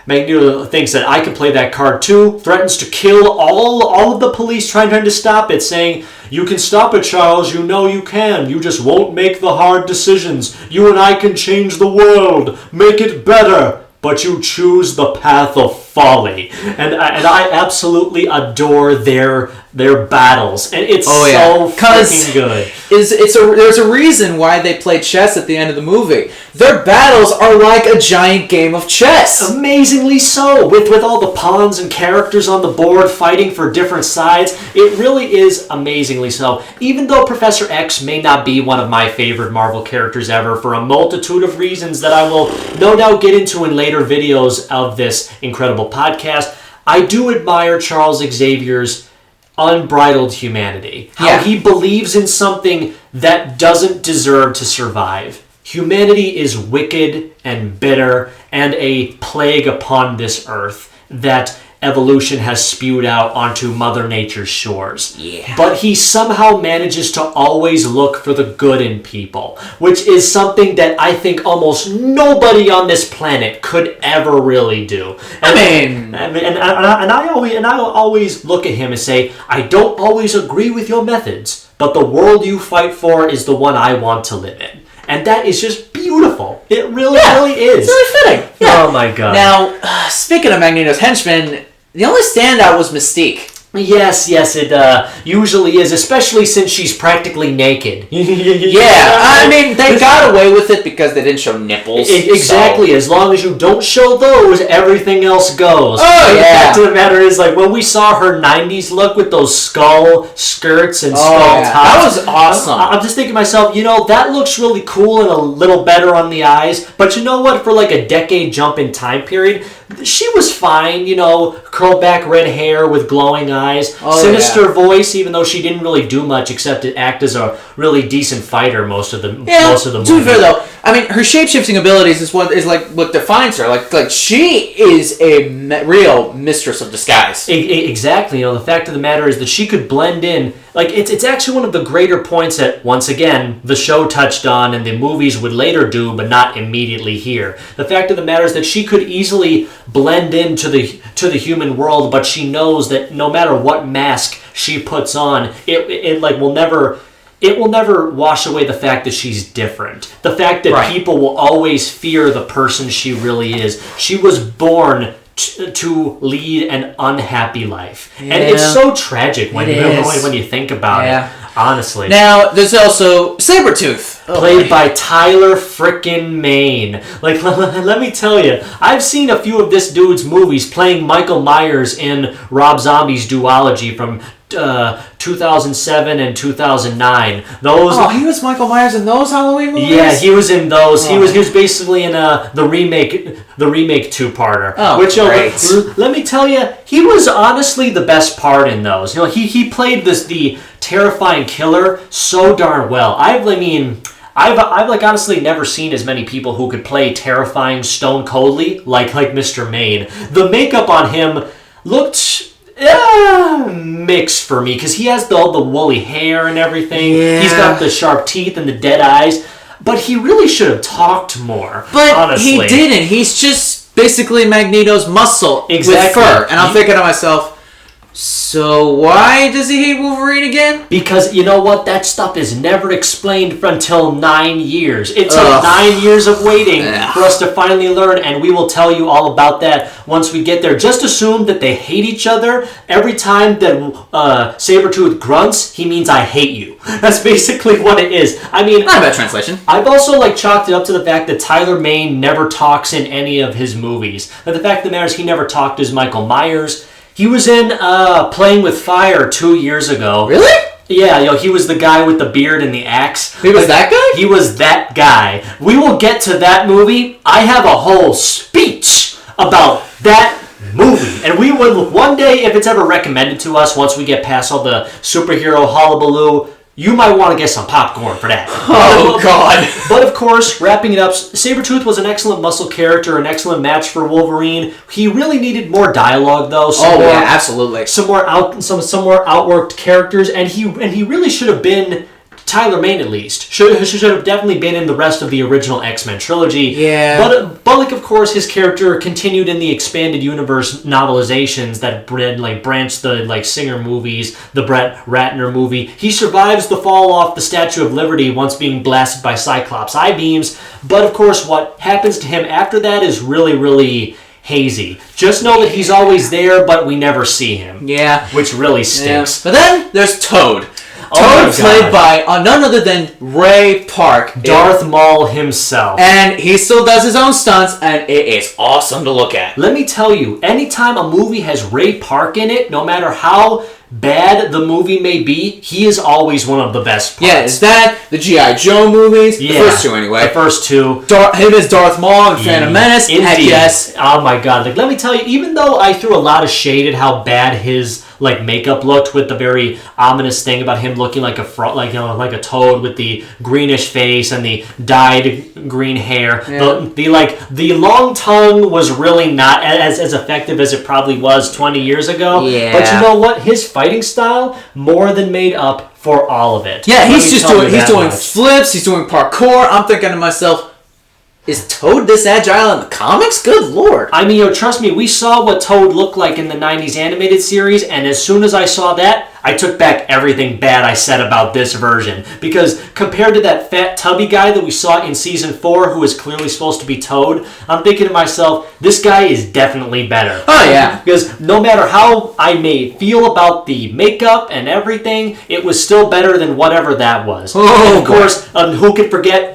Speaker 2: Magneto thinks that I can play that card too, threatens to kill all of the police trying to stop it, saying, you can stop it, Charles, you know you can. You just won't make the hard decisions. You and I can change the world, make it better, but you choose the path of folly. And I absolutely adore their battles, and it's so freaking good.
Speaker 1: There's a reason why they play chess at the end of the movie. Their battles are like a giant game of chess.
Speaker 2: Amazingly so, with all the pawns and characters on the board fighting for different sides. It really is amazingly so. Even though Professor X may not be one of my favorite Marvel characters ever, for a multitude of reasons that I will no doubt get into in later videos of this incredible podcast, I do admire Charles Xavier's unbridled humanity. How he believes in something that doesn't deserve to survive. Humanity is wicked and bitter and a plague upon this earth that evolution has spewed out onto Mother Nature's shores.
Speaker 1: Yeah.
Speaker 2: But he somehow manages to always look for the good in people, which is something that I think almost nobody on this planet could ever really do. And I always look at him and say, I don't always agree with your methods, but the world you fight for is the one I want to live in. And that is just beautiful. It really is.
Speaker 1: It's really fitting. Yeah.
Speaker 2: Oh my God.
Speaker 1: Now, speaking of Magneto's henchmen, the only standout was Mystique.
Speaker 2: Yes, it usually is, especially since she's practically naked.
Speaker 1: Yeah, I mean, they got away with it because they didn't show nipples.
Speaker 2: Exactly, as long as you don't show those, everything else goes.
Speaker 1: Oh, yeah.
Speaker 2: The fact of the matter is, like, when we saw her 90s look with those skull skirts and skull tops.
Speaker 1: That was awesome.
Speaker 2: I'm just thinking to myself, that looks really cool and a little better on the eyes, but you know what, for like a decade jump in time period, she was fine, curled back red hair with glowing eyes, sinister voice, even though she didn't really do much except to act as a really decent fighter most of the movie.
Speaker 1: To be fair though, I mean, her shape-shifting abilities is what defines her. Like she is a real mistress of disguise.
Speaker 2: Exactly. The fact of the matter is that she could blend in. Like, it's actually one of the greater points that, once again, the show touched on and the movies would later do, but not immediately here. The fact of the matter is that she could easily blend into the human world, but she knows that no matter what mask she puts on, it will never wash away the fact that she's different. The fact that people will always fear the person she really is. She was born to lead an unhappy life. Yeah. And it's so tragic when you think about it, honestly.
Speaker 1: Now, there's also Sabretooth.
Speaker 2: Played by Tyler frickin' Mane. Like, let me tell you, I've seen a few of this dude's movies playing Michael Myers in Rob Zombie's duology from 2007 and 2009.
Speaker 1: He was Michael Myers in those Halloween movies?
Speaker 2: Yeah, he was in those. He was basically in the remake two-parter.
Speaker 1: Oh,
Speaker 2: which,
Speaker 1: great.
Speaker 2: Let me tell you, he was honestly the best part in those. He played the terrifying killer so darn well. I've honestly never seen as many people who could play terrifying stone coldly like Mr. Mane. The makeup on him looked mixed for me, because he has all the woolly hair and everything. Yeah. He's got the sharp teeth and the dead eyes, but he really should have talked more.
Speaker 1: But
Speaker 2: honestly.
Speaker 1: He didn't. He's just basically Magneto's muscle with fur. And I'm thinking to myself, so why does he hate Wolverine again?
Speaker 2: Because you know what? That stuff is never explained until 9 years. It took 9 years of waiting for us to finally learn, and we will tell you all about that once we get there. Just assume that they hate each other. Every time that Sabretooth grunts, he means I hate you. That's basically what it is. I mean,
Speaker 1: not a bad translation.
Speaker 2: I've also chalked it up to the fact that Tyler Mane never talks in any of his movies. But the fact of the matter is he never talked as Michael Myers. He was in Playing with Fire 2 years ago.
Speaker 1: Really?
Speaker 2: Yeah, he was the guy with the beard and the axe.
Speaker 1: He was that guy?
Speaker 2: He was that guy. We will get to that movie. I have a whole speech about that movie. And we will, one day, if it's ever recommended to us, once we get past all the superhero hullabaloo, you might want to get some popcorn for that.
Speaker 1: Oh, God.
Speaker 2: But of course, wrapping it up, Sabretooth was an excellent muscle character, an excellent match for Wolverine. He really needed more dialogue, though.
Speaker 1: Yeah, absolutely.
Speaker 2: Some more outworked characters, and he really should have been Tyler Mane, at least. Should have definitely been in the rest of the original X-Men trilogy.
Speaker 1: Yeah.
Speaker 2: But like, of course, his character continued in the expanded universe novelizations that branched the Singer movies, the Brett Ratner movie. He survives the fall off the Statue of Liberty once being blasted by Cyclops I-beams. But of course, what happens to him after that is really, really hazy. Just know that he's always there, but we never see him.
Speaker 1: Yeah.
Speaker 2: Which really stinks.
Speaker 1: Yeah. But then there's Toad.
Speaker 2: Oh,
Speaker 1: Toad, played by none other than Ray Park.
Speaker 2: Darth Maul himself.
Speaker 1: And he still does his own stunts, and it is awesome to look at.
Speaker 2: Let me tell you, anytime a movie has Ray Park in it, no matter how bad the movie may be, he is always one of the best parts.
Speaker 1: Yeah, is that the G.I. Joe movies?
Speaker 2: Yeah,
Speaker 1: the first two, anyway.
Speaker 2: The first two.
Speaker 1: Him as Darth Maul and Phantom Menace.
Speaker 2: Indeed.
Speaker 1: Heck yes.
Speaker 2: Oh my God! Let me tell you, even though I threw a lot of shade at how bad his makeup looked, with the very ominous thing about him looking like a toad with the greenish face and the dyed green hair. Yeah. The long tongue was really not as effective as it probably was 20 years ago.
Speaker 1: Yeah.
Speaker 2: But you know what? His fighting style more than made up for all of it.
Speaker 1: Yeah, he's doing flips, he's doing parkour. I'm thinking to myself, is Toad this agile in the comics? Good Lord.
Speaker 2: I mean, trust me, we saw what Toad looked like in the 90s animated series, and as soon as I saw that, I took back everything bad I said about this version. Because compared to that fat, tubby guy that we saw in Season 4, who is clearly supposed to be Toad, I'm thinking to myself, this guy is definitely better.
Speaker 1: Oh, yeah.
Speaker 2: Because no matter how I may feel about the makeup and everything, it was still better than whatever that was.
Speaker 1: Oh,
Speaker 2: and of course, who could forget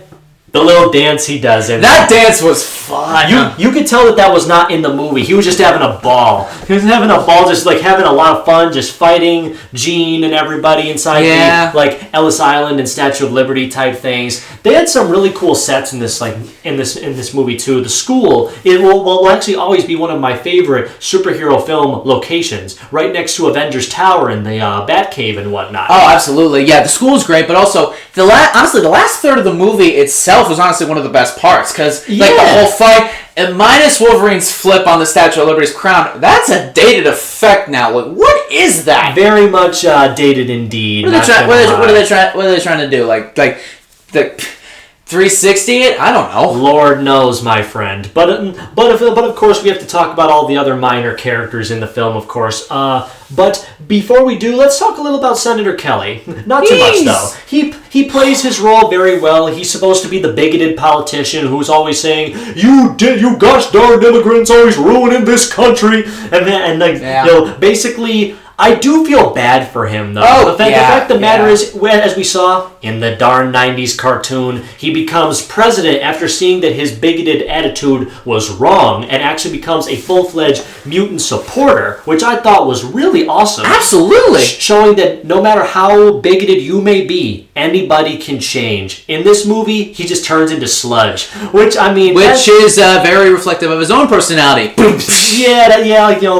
Speaker 2: the little dance he does in
Speaker 1: that dance was fun.
Speaker 2: You could tell that was not in the movie. He was just having a ball. He was having a ball, just having a lot of fun, just fighting Jean and everybody inside the Ellis Island and Statue of Liberty type things. They had some really cool sets in this movie too. The school will actually always be one of my favorite superhero film locations, right next to Avengers Tower and the Batcave and whatnot.
Speaker 1: Oh, absolutely. Yeah, the school's great, but also honestly, the last third of the movie itself was honestly one of the best parts, because the whole fight, and minus Wolverine's flip on the Statue of Liberty's crown, that's a dated effect now. What is that?
Speaker 2: Very much dated indeed.
Speaker 1: What are they trying to do? Like the 360 it? I don't know.
Speaker 2: Lord knows, my friend. But of course we have to talk about all the other minor characters in the film, of course. But before we do, let's talk a little about Senator Kelly. Not too much, though. He plays his role very well. He's supposed to be the bigoted politician who's always saying, "You gosh darn immigrants always ruining this country," basically. I do feel bad for him, though. The fact of the matter is, as we saw in the darn 90s cartoon, he becomes president after seeing that his bigoted attitude was wrong and actually becomes a full-fledged mutant supporter, which I thought was really awesome.
Speaker 1: Absolutely.
Speaker 2: Showing that no matter how bigoted you may be, anybody can change. In this movie, he just turns into sludge, which
Speaker 1: is very reflective of his own personality.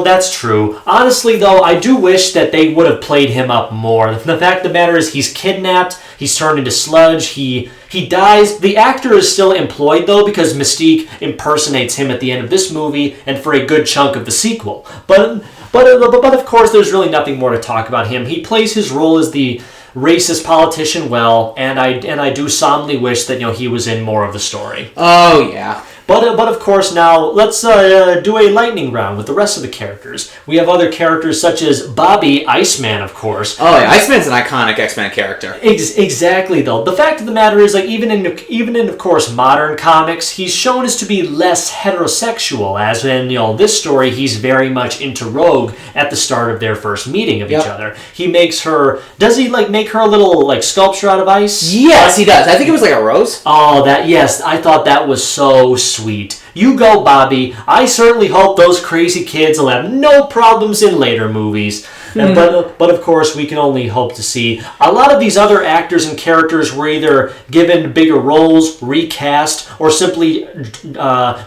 Speaker 2: That's true. Honestly, though, I do wish that they would have played him up more. The fact of the matter is, he's kidnapped, he's turned into sludge, he dies. The actor is still employed, though, because Mystique impersonates him at the end of this movie and for a good chunk of the sequel. But of course, there's really nothing more to talk about him. He plays his role as the racist politician well, and I do solemnly wish that he was in more of the story.
Speaker 1: Oh yeah.
Speaker 2: But of course, now let's do a lightning round with the rest of the characters. We have other characters such as Bobby, Iceman, of course.
Speaker 1: Oh yeah, Iceman's an iconic X-Men character.
Speaker 2: Exactly, though. The fact of the matter is, even in of course modern comics, he's shown as to be less heterosexual. As in this story, he's very much into Rogue at the start of their first meeting of each other. He makes her. Does he make her a little sculpture out of ice?
Speaker 1: Yes, he does. I think it was like a rose.
Speaker 2: Oh, yes. I thought that was so sweet. You go, Bobby. I certainly hope those crazy kids will have no problems in later movies. But of course, we can only hope to see. A lot of these other actors and characters were either given bigger roles, recast, or simply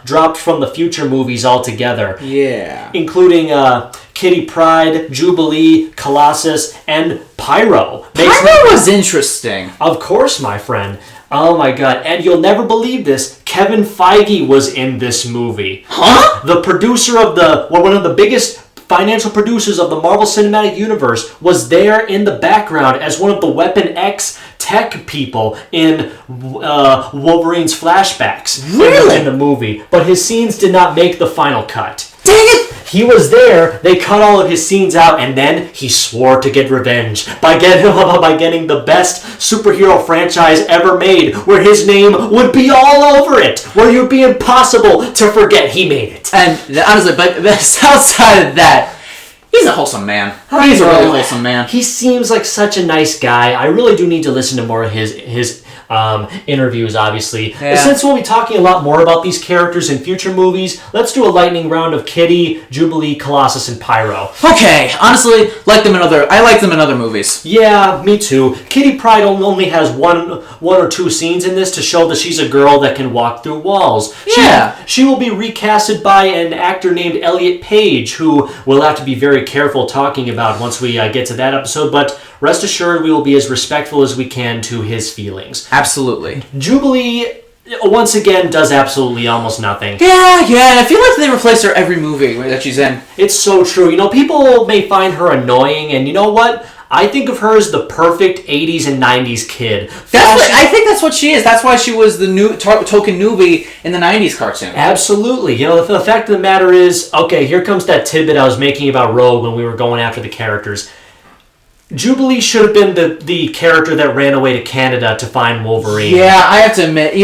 Speaker 2: dropped from the future movies altogether.
Speaker 1: Yeah.
Speaker 2: Including Kitty Pryde, Jubilee, Colossus, and Pyro.
Speaker 1: Pyro was interesting.
Speaker 2: Of course, my friend. Oh my god, and you'll never believe this, Kevin Feige was in this movie.
Speaker 1: Huh?
Speaker 2: The producer of one of the biggest financial producers of the Marvel Cinematic Universe was there in the background as one of the Weapon X tech people in Wolverine's flashbacks
Speaker 1: Really?
Speaker 2: in the movie. But his scenes did not make the final cut.
Speaker 1: Dang it!
Speaker 2: He was there, they cut all of his scenes out, and then he swore to get revenge by getting the best superhero franchise ever made, where his name would be all over it, where it would be impossible to forget he made it.
Speaker 1: And honestly, but outside of that, he's a wholesome man. He's a really wholesome man.
Speaker 2: He seems like such a nice guy. I really do need to listen to more of his interviews, obviously.
Speaker 1: Yeah.
Speaker 2: Since we'll be talking a lot more about these characters in future movies, let's do a lightning round of Kitty, Jubilee, Colossus, and Pyro.
Speaker 1: Okay, honestly, I like them in other movies.
Speaker 2: Yeah, me too. Kitty Pryde only has one or two scenes in this to show that she's a girl that can walk through walls.
Speaker 1: Yeah.
Speaker 2: She will be recasted by an actor named Elliot Page, who we'll have to be very careful talking about once we get to that episode, but rest assured we will be as respectful as we can to his feelings.
Speaker 1: Absolutely.
Speaker 2: Jubilee, once again, does absolutely almost nothing.
Speaker 1: Yeah, and I feel like they replace her every movie that she's in.
Speaker 2: It's so true. You know, people may find her annoying, and you know what? I think of her as the perfect 80s and 90s kid.
Speaker 1: I think that's what she is. That's why she was the new token newbie in the 90s cartoon.
Speaker 2: Absolutely. You know, the fact of the matter is, okay, here comes that tidbit I was making about Rogue when we were going after the characters. Jubilee should have been the character that ran away to Canada to find Wolverine.
Speaker 1: Yeah, I have to admit,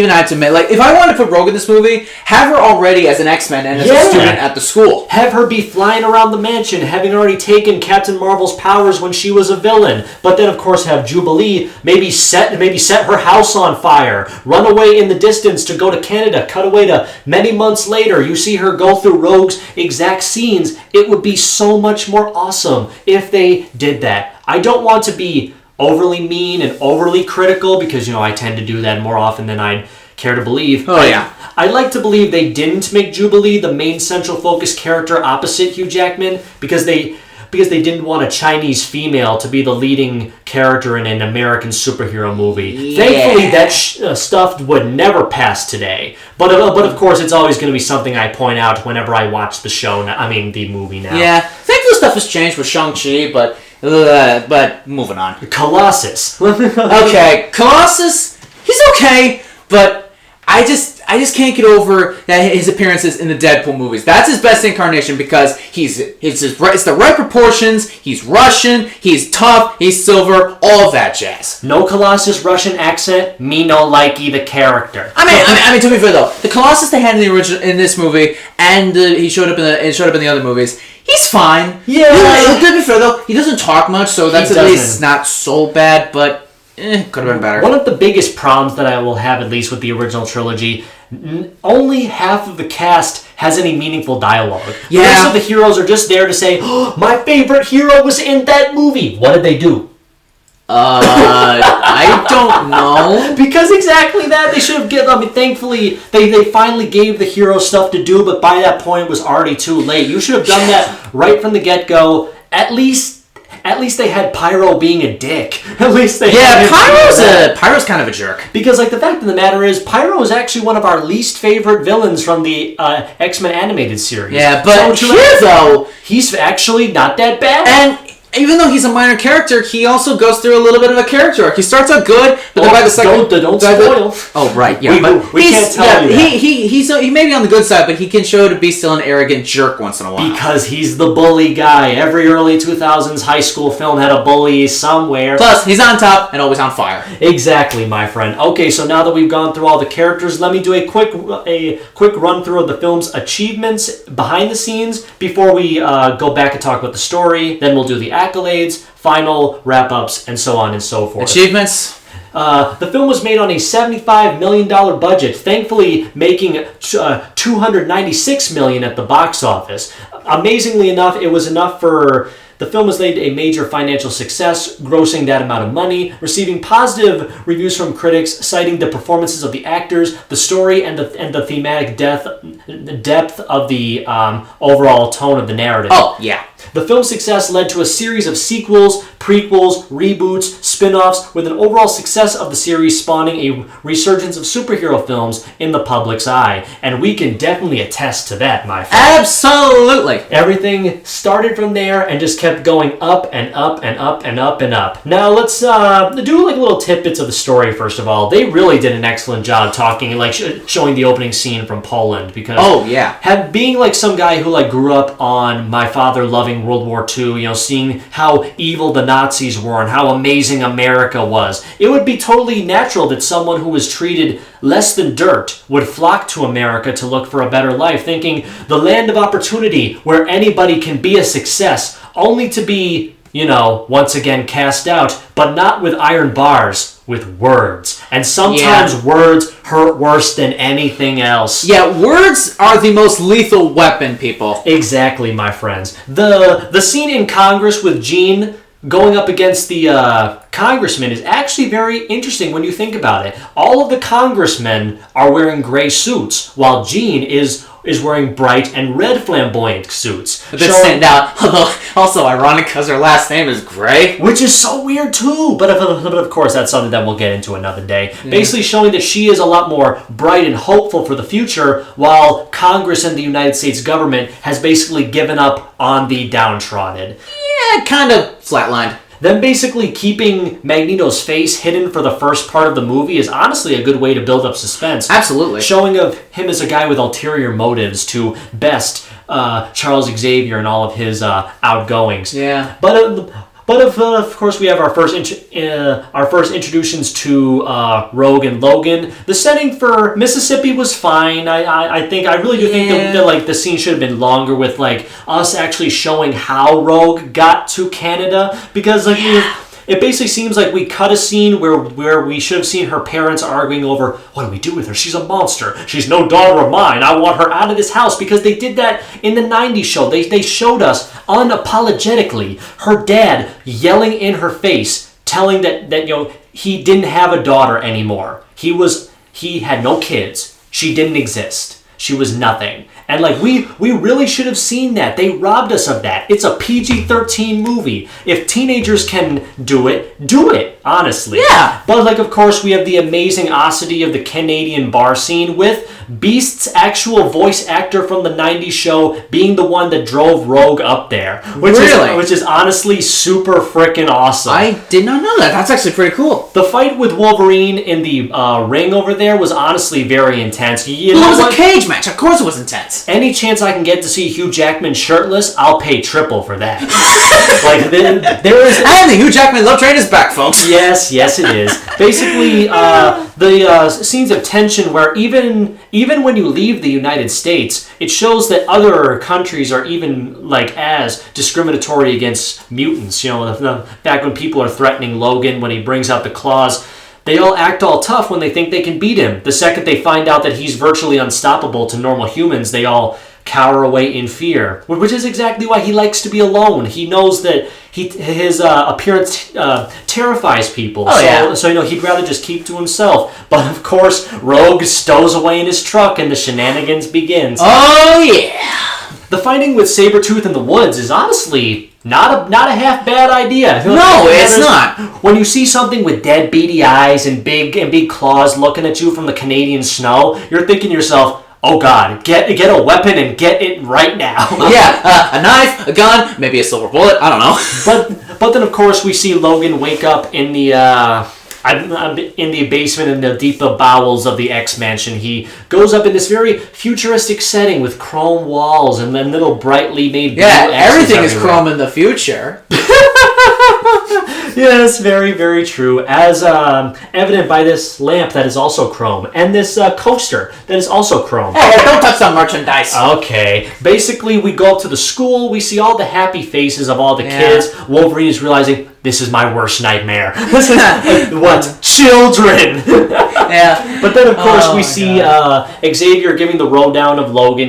Speaker 1: like, if I wanted to put Rogue in this movie, have her already as an X-Men and as a student at the school.
Speaker 2: Have her be flying around the mansion, having already taken Captain Marvel's powers when she was a villain. But then, of course, have Jubilee maybe set her house on fire, run away in the distance to go to Canada, cut away to many months later. You see her go through Rogue's exact scenes. It would be so much more awesome if they did that. I don't want to be overly mean and overly critical because, you know, I tend to do that more often than I'd care to believe.
Speaker 1: Oh, yeah.
Speaker 2: I'd like to believe they didn't make Jubilee the main central focus character opposite Hugh Jackman because they didn't want a Chinese female to be the leading character in an American superhero movie.
Speaker 1: Yeah.
Speaker 2: Thankfully, that stuff would never pass today. But of course, it's always going to be something I point out whenever I watch the movie now.
Speaker 1: Yeah, thankfully stuff has changed with Shang-Chi, but moving on.
Speaker 2: Colossus.
Speaker 1: Okay, Colossus, he's okay, but I just can't get over his appearances in the Deadpool movies. That's his best incarnation because it's the right proportions. He's Russian. He's tough. He's silver. All of that jazz.
Speaker 2: No Colossus Russian accent. Me no likey the character.
Speaker 1: I mean, to be fair though, the Colossus they had in this movie, and he showed up in the other movies. He's fine.
Speaker 2: Yeah.
Speaker 1: To be fair though, he doesn't talk much, so that's at least not so bad. But could have been better.
Speaker 2: One of the biggest problems that I will have, at least with the original trilogy, only half of the cast has any meaningful dialogue.
Speaker 1: Yeah.
Speaker 2: The rest of the heroes are just there to say, oh, my favorite hero was in that movie. What did they do?
Speaker 1: I don't know.
Speaker 2: Because exactly that, they should have given. I mean, thankfully, they finally gave the hero stuff to do, but by that point, it was already too late. You should have done that right from the get-go. At least they had Pyro being a dick. At least they
Speaker 1: Pyro's kind of a jerk.
Speaker 2: Because, like, the fact of the matter is, Pyro is actually one of our least favorite villains from the X-Men animated series.
Speaker 1: Yeah, but though,
Speaker 2: he's actually not that bad.
Speaker 1: And even though he's a minor character, he also goes through a little bit of a character arc. He starts out good, but then by the second...
Speaker 2: Don't spoil.
Speaker 1: Oh, right, yeah.
Speaker 2: We can't tell you that.
Speaker 1: He may be on the good side, but he can show to be still an arrogant jerk once in a while.
Speaker 2: Because he's the bully guy. Every early 2000s high school film had a bully somewhere.
Speaker 1: Plus, he's on top and always on fire.
Speaker 2: Exactly, my friend. Okay, so now that we've gone through all the characters, let me do a quick run through of the film's achievements behind the scenes before we go back and talk about the story. Then we'll do the accolades, final wrap-ups, and so on and so forth.
Speaker 1: Achievements?
Speaker 2: The film was made on a $75 million budget, thankfully making $296 million at the box office. Amazingly enough, it was enough for The film was laid a major financial success, grossing that amount of money, receiving positive reviews from critics, citing the performances of the actors, the story, and the thematic depth of the overall tone of the narrative.
Speaker 1: Oh, yeah.
Speaker 2: The film's success led to a series of sequels, prequels, reboots, spin-offs, with an overall success of the series spawning a resurgence of superhero films in the public's eye. And we can definitely attest to that, my friend.
Speaker 1: Absolutely.
Speaker 2: Everything started from there and just kept going up and up and up and up and up. Now let's do like little tidbits of the story first of all. They really did an excellent job talking, like showing the opening scene from Poland because being like some guy who like grew up on my father loving World War II, you know, seeing how evil the Nazis were and how amazing America was, it would be totally natural that someone who was treated less than dirt would flock to America to look for a better life, thinking the land of opportunity where anybody can be a success, only to be, you know, once again cast out, but not with iron bars, with words. And sometimes words hurt worse than anything else.
Speaker 1: Yeah, words are the most lethal weapon, people.
Speaker 2: Exactly, my friends. The scene in Congress with Gene going up against the congressman is actually very interesting when you think about it. All of the congressmen are wearing gray suits, while Gene is wearing bright and red flamboyant suits.
Speaker 1: That stand out, although also ironic because her last name is Gray.
Speaker 2: Which is so weird too, but of course that's something that we'll get into another day. Yeah. Basically showing that she is a lot more bright and hopeful for the future, while Congress and the United States government has basically given up on the downtrodden.
Speaker 1: Yeah, kind of flatlined.
Speaker 2: Them basically keeping Magneto's face hidden for the first part of the movie is honestly a good way to build up suspense.
Speaker 1: Absolutely. Showing
Speaker 2: of him as a guy with ulterior motives to best Charles Xavier and all of his outgoings.
Speaker 1: Yeah.
Speaker 2: But of course we have our first introductions to Rogue and Logan. The setting for Mississippi was fine. I really do think that like the scene should have been longer with like us actually showing how Rogue got to Canada, because like it basically seems like we cut a scene where we should have seen her parents arguing over, what do we do with her? She's a monster. She's no daughter of mine. I want her out of this house, because they did that in the 90s show. They showed us unapologetically her dad yelling in her face, telling that you know he didn't have a daughter anymore. He had no kids. She didn't exist. She was nothing. And like we really should have seen that. They robbed us of that. It's a PG-13 movie. If teenagers can do it, honestly.
Speaker 1: Yeah.
Speaker 2: But like of course we have the amazing-osity of the Canadian bar scene with Beast's actual voice actor from the 90s show being the one that drove Rogue up there. Which is honestly super freaking awesome.
Speaker 1: I did not know that. That's actually pretty cool.
Speaker 2: The fight with Wolverine in the ring over there was honestly very intense.
Speaker 1: It was a cage match. Of course it was intense.
Speaker 2: Any chance I can get to see Hugh Jackman shirtless, I'll pay triple for that. Like there is,
Speaker 1: and the Hugh Jackman love train is back, folks.
Speaker 2: Yes, it is. Basically, the scenes of tension where even when you leave the United States, it shows that other countries are even like as discriminatory against mutants. You know, back when people are threatening Logan when he brings out the claws. They all act all tough when they think they can beat him. The second they find out that he's virtually unstoppable to normal humans, they all cower away in fear, which is exactly why he likes to be alone. He knows that his appearance terrifies people. So you know he'd rather just keep to himself. But of course, Rogue stows away in his truck and the shenanigans begins.
Speaker 1: Oh yeah!
Speaker 2: The fighting with Sabretooth in the woods is honestly not a half bad idea.
Speaker 1: No, it's not.
Speaker 2: When you see something with dead, beady eyes and big claws looking at you from the Canadian snow, you're thinking to yourself, oh God, get a weapon and get it right now.
Speaker 1: Yeah, a knife, a gun, maybe a silver bullet, I don't know.
Speaker 2: But then of course we see Logan wake up in the in the basement, in the deep bowels of the X-Mansion. He goes up in this very futuristic setting with chrome walls and then little brightly made blue X's
Speaker 1: everything is
Speaker 2: everywhere.
Speaker 1: chrome in the future.
Speaker 2: Yes, very, very true. As evident by this lamp that is also chrome, and this coaster that is also chrome.
Speaker 1: Hey, don't touch that merchandise.
Speaker 2: Okay. Basically, we go up to the school, we see all the happy faces of all the kids. Wolverine is realizing, this is my worst nightmare. What? Children!
Speaker 1: Yeah.
Speaker 2: But then, of course, we see Xavier giving the lowdown of Logan,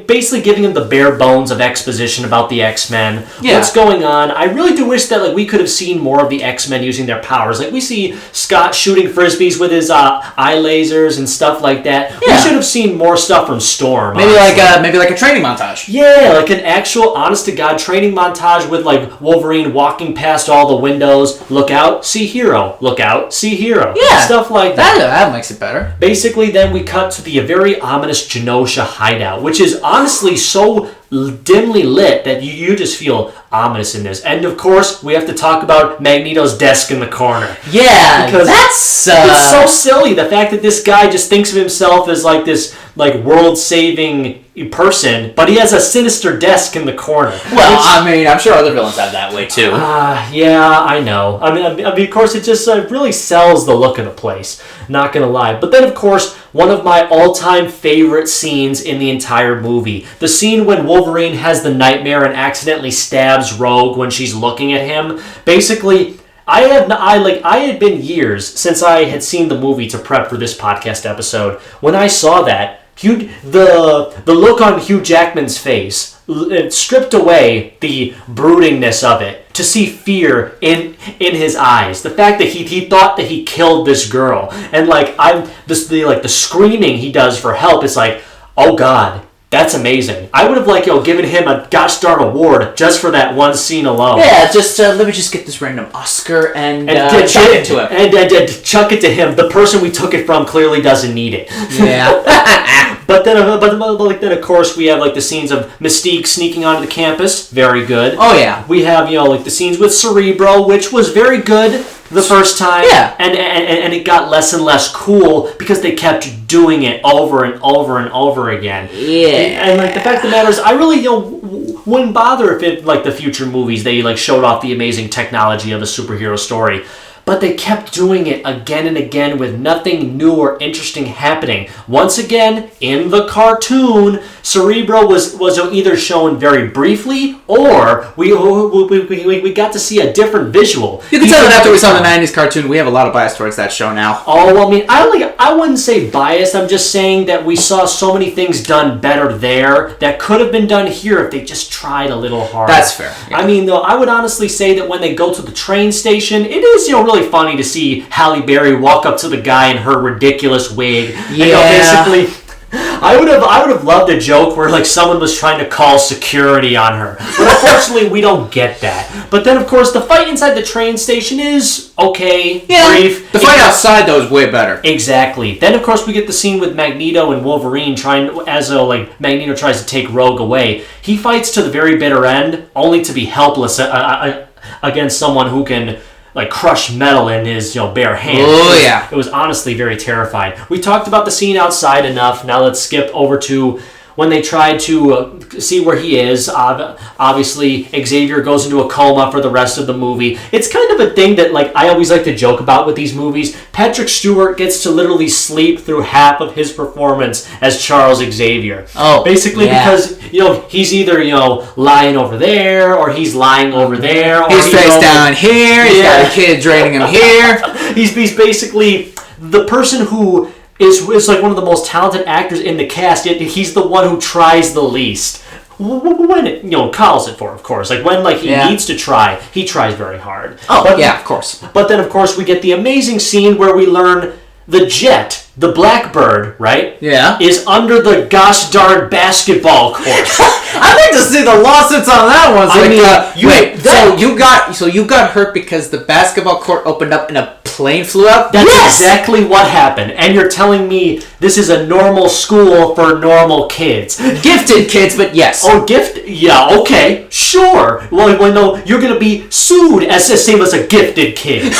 Speaker 2: basically giving him the bare bones of exposition about the X-Men. Yeah. What's going on? I really do wish that we could have seen more of the X-Men using their powers. We see Scott shooting frisbees with his eye lasers and stuff like that. Yeah. We should have seen more stuff from Storm.
Speaker 1: Maybe like a training montage.
Speaker 2: Yeah, like an actual, honest to God training montage with Wolverine walking past all the windows. Look out, see hero. Look out, see hero. Yeah, stuff like that.
Speaker 1: That makes it better.
Speaker 2: Basically, then we cut to the very ominous Genosha hideout, which is honestly so dimly lit that you just feel ominous in this. And of course, we have to talk about Magneto's desk in the corner.
Speaker 1: Yeah, because
Speaker 2: it's so silly. The fact that this guy just thinks of himself as this world-saving person, but he has a sinister desk in the corner.
Speaker 1: Well, I'm sure other villains have that way too.
Speaker 2: Yeah, I know. I mean, of course, it just really sells the look of the place. Not gonna lie. But then, of course, one of my all-time favorite scenes in the entire movie, the scene when Wolverine has the nightmare and accidentally stabs Rogue when she's looking at him. Basically, I had been years since I had seen the movie to prep for this podcast episode. When I saw that, the look on Hugh Jackman's face, it stripped away the broodingness of it to see fear in his eyes. The fact that he thought that he killed this girl, and the screaming he does for help is oh God. That's amazing. I would have given him a gosh darn award just for that one scene alone.
Speaker 1: Yeah, just let me just get this random Oscar and chuck it to him.
Speaker 2: And chuck it to him. The person we took it from clearly doesn't need it.
Speaker 1: Yeah.
Speaker 2: But then of course we have the scenes of Mystique sneaking onto the campus. Very good.
Speaker 1: Oh yeah.
Speaker 2: We have the scenes with Cerebro, which was very good the first time. Yeah. And it got less and less cool because they kept doing it over and over and over again.
Speaker 1: Yeah.
Speaker 2: And the fact of the matter is, I really wouldn't bother if it the future movies they showed off the amazing technology of a superhero story. But they kept doing it again and again with nothing new or interesting happening. Once again, in the cartoon, Cerebro was either shown very briefly, or we got to see a different visual.
Speaker 1: You can tell that after we saw the 90s cartoon, we have a lot of bias towards that show now.
Speaker 2: Oh, well, I wouldn't say biased. I'm just saying that we saw so many things done better there that could have been done here if they just tried a little harder.
Speaker 1: That's fair. Yeah.
Speaker 2: I would honestly say that when they go to the train station, it is, really funny to see Halle Berry walk up to the guy in her ridiculous wig.
Speaker 1: Yeah.
Speaker 2: And, basically, I would have loved a joke where someone was trying to call security on her. But unfortunately, we don't get that. But then, of course, the fight inside the train station is okay, brief.
Speaker 1: The fight outside, though, is way better.
Speaker 2: Exactly. Then, of course, we get the scene with Magneto and Wolverine Magneto tries to take Rogue away. He fights to the very bitter end, only to be helpless against someone who can crush metal in his bare hands.
Speaker 1: Oh yeah.
Speaker 2: It was honestly very terrifying. We talked about the scene outside enough. Now let's skip over to when they tried to see where he is. Obviously, Xavier goes into a coma for the rest of the movie. It's kind of a thing that I always like to joke about with these movies. Patrick Stewart gets to literally sleep through half of his performance as Charles Xavier.
Speaker 1: Oh,
Speaker 2: basically because he's either lying over there, or he's lying over there, or
Speaker 1: he's face down here. He's got a kid draining him here.
Speaker 2: He's basically the person who is one of the most talented actors in the cast, yet he's the one who tries the least. When it calls it for, of course. When he needs to try, he tries very hard.
Speaker 1: Oh, yeah, of course.
Speaker 2: But then, of course, we get the amazing scene where we learn the Jet, the Blackbird, right?
Speaker 1: Yeah.
Speaker 2: Is under the gosh darn basketball court.
Speaker 1: I'd like to see the lawsuits on that one. So you got hurt because the basketball court opened up and a plane flew out?
Speaker 2: That's exactly what happened. And you're telling me this is a normal school for normal kids.
Speaker 1: Gifted kids, but yes.
Speaker 2: Oh, yeah, okay, sure. Well, no, you're going to be sued as the same as a gifted kid.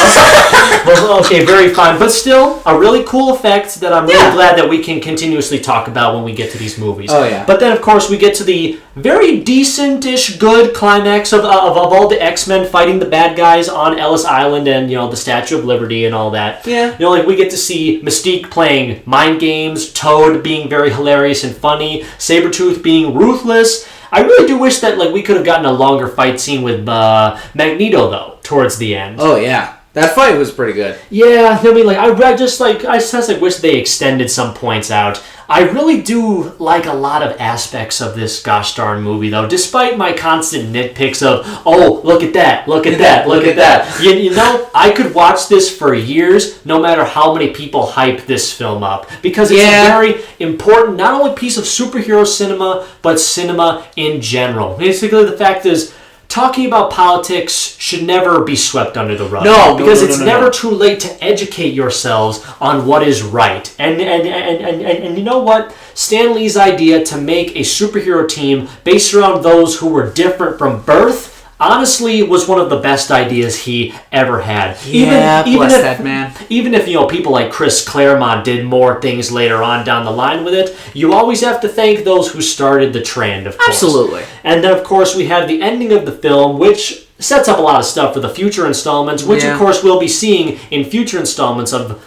Speaker 2: Okay, very fine. But still, a really cool effect that I'm really glad that we can continuously talk about when we get to these movies.
Speaker 1: Oh, yeah.
Speaker 2: But then, of course, we get to the very decent-ish good climax of all the X-Men fighting the bad guys on Ellis Island and, the Statue of Liberty and all that.
Speaker 1: Yeah.
Speaker 2: We get to see Mystique playing mind games, Toad being very hilarious and funny, Sabretooth being ruthless. I really do wish that we could have gotten a longer fight scene with Magneto, though, towards the end.
Speaker 1: Oh, yeah. That fight was pretty good.
Speaker 2: Yeah, I mean, like I just wish they extended some points out. I really do like a lot of aspects of this gosh darn movie, though, despite my constant nitpicks of, oh, look at that, look at that, look at that. You know, I could watch this for years, no matter how many people hype this film up, because it's a very important, not only piece of superhero cinema, but cinema in general. Basically, the fact is, talking about politics should never be swept under the rug. Because it's never too late to educate yourselves on what is right. And you know what? Stan Lee's idea to make a superhero team based around those who were different from birth honestly was one of the best ideas he ever had.
Speaker 1: Yeah, bless that man.
Speaker 2: Even if, people like Chris Claremont did more things later on down the line with it, you always have to thank those who started the trend, of course.
Speaker 1: Absolutely.
Speaker 2: And then, of course, we have the ending of the film, which sets up a lot of stuff for the future installments, which, of course, we'll be seeing in future installments of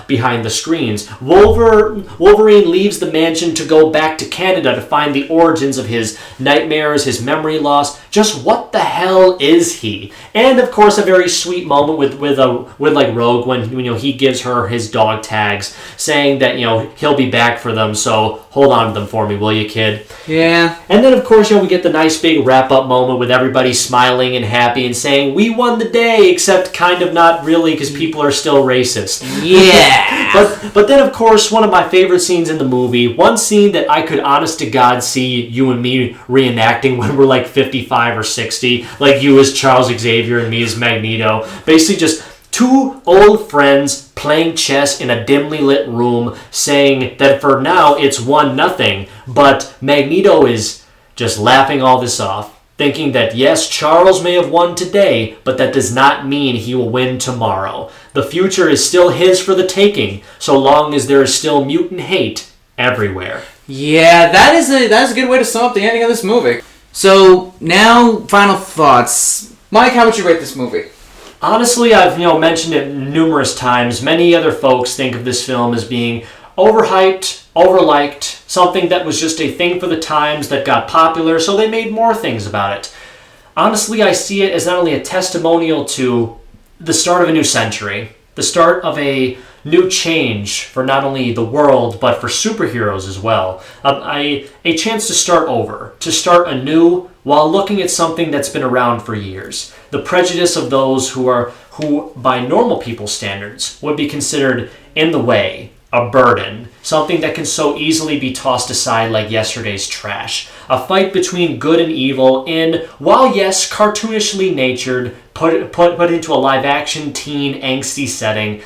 Speaker 2: Behind the Screens. Wolverine leaves the mansion to go back to Canada to find the origins of his nightmares, his memory loss. Just what the hell is he? And, of course, a very sweet moment with Rogue when he gives her his dog tags, saying that, he'll be back for them, so hold on to them for me, will you, kid?
Speaker 1: Yeah.
Speaker 2: And then, of course, we get the nice big wrap-up moment with everybody smiling and happy and saying, we won the day, except kind of not really, because people are still racist.
Speaker 1: Yeah.
Speaker 2: But then, of course, one of my favorite scenes in the movie, one scene that I could honest to God see you and me reenacting when we're like 55 or 60, like you as Charles Xavier and me as Magneto. Basically just two old friends playing chess in a dimly lit room, saying that for now it's 1-0, but Magneto is just laughing all this off, thinking that yes, Charles may have won today, but that does not mean he will win tomorrow. The future is still his for the taking, so long as there is still mutant hate everywhere.
Speaker 1: Yeah, that is a good way to sum up the ending of this movie. So now, final thoughts. Mike, how would you rate this movie?
Speaker 2: Honestly, I've mentioned it numerous times. Many other folks think of this film as being overhyped, overliked, something that was just a thing for the times that got popular, so they made more things about it. Honestly, I see it as not only a testimonial to the start of a new century, the start of a new change for not only the world, but for superheroes as well. A chance to start over, to start anew while looking at something that's been around for years. The prejudice of those who by normal people's standards would be considered in the way, a burden, something that can so easily be tossed aside like yesterday's trash. A fight between good and evil in, while yes, cartoonishly natured, put into a live-action teen angsty setting.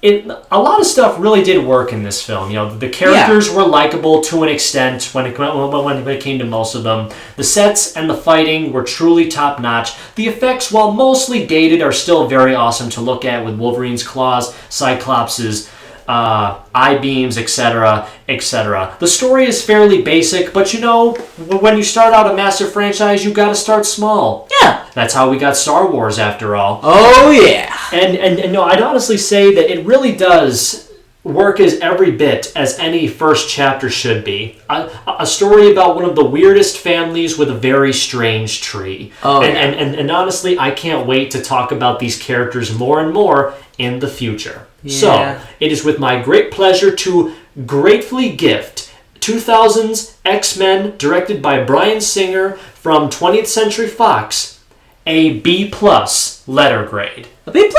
Speaker 2: A lot of stuff really did work in this film. The characters were likable to an extent when it came to most of them. The sets and the fighting were truly top-notch. The effects, while mostly dated, are still very awesome to look at with Wolverine's claws, Cyclops' I-beams, etc., etc. The story is fairly basic, but when you start out a massive franchise, you gotta start small.
Speaker 1: Yeah.
Speaker 2: That's how we got Star Wars, after all.
Speaker 1: Oh, yeah.
Speaker 2: And no, I'd honestly say that it really does work as every bit as any first chapter should be. A story about one of the weirdest families with a very strange tree.
Speaker 1: Oh,
Speaker 2: and honestly, I can't wait to talk about these characters more and more in the future.
Speaker 1: Yeah.
Speaker 2: So, it is with my great pleasure to gratefully gift 2000's X-Men, directed by Bryan Singer from 20th Century Fox, a B+ letter grade.
Speaker 1: A B+,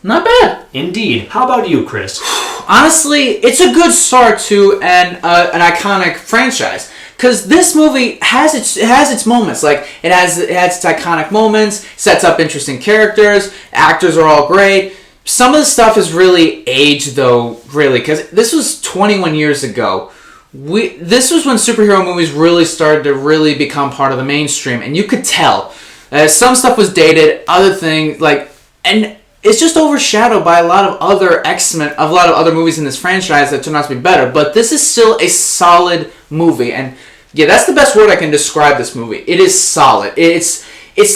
Speaker 1: not bad.
Speaker 2: Indeed. How about you, Chris?
Speaker 1: Honestly, it's a good start to an iconic franchise. Because this movie has its moments. Like, it has its iconic moments, sets up interesting characters, actors are all great. Some of the stuff has really aged, though, really, because this was 21 years ago. This was when superhero movies really started to really become part of the mainstream, and you could tell. Some stuff was dated, other things, and it's just overshadowed by a lot of other X-Men, a lot of other movies in this franchise that turned out to be better, but this is still a solid movie, and yeah, that's the best word I can describe this movie. It is solid. It's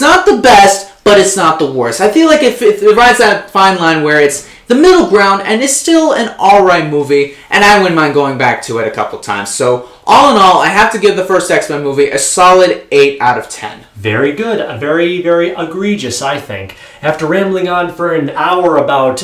Speaker 1: not the best, but it's not the worst. I feel like it rides that fine line where it's the middle ground, and it's still an alright movie, and I wouldn't mind going back to it a couple times. So, all in all, I have to give the first X-Men movie a solid 8 out of 10.
Speaker 2: Very good. Very, very egregious, I think. After rambling on for an hour about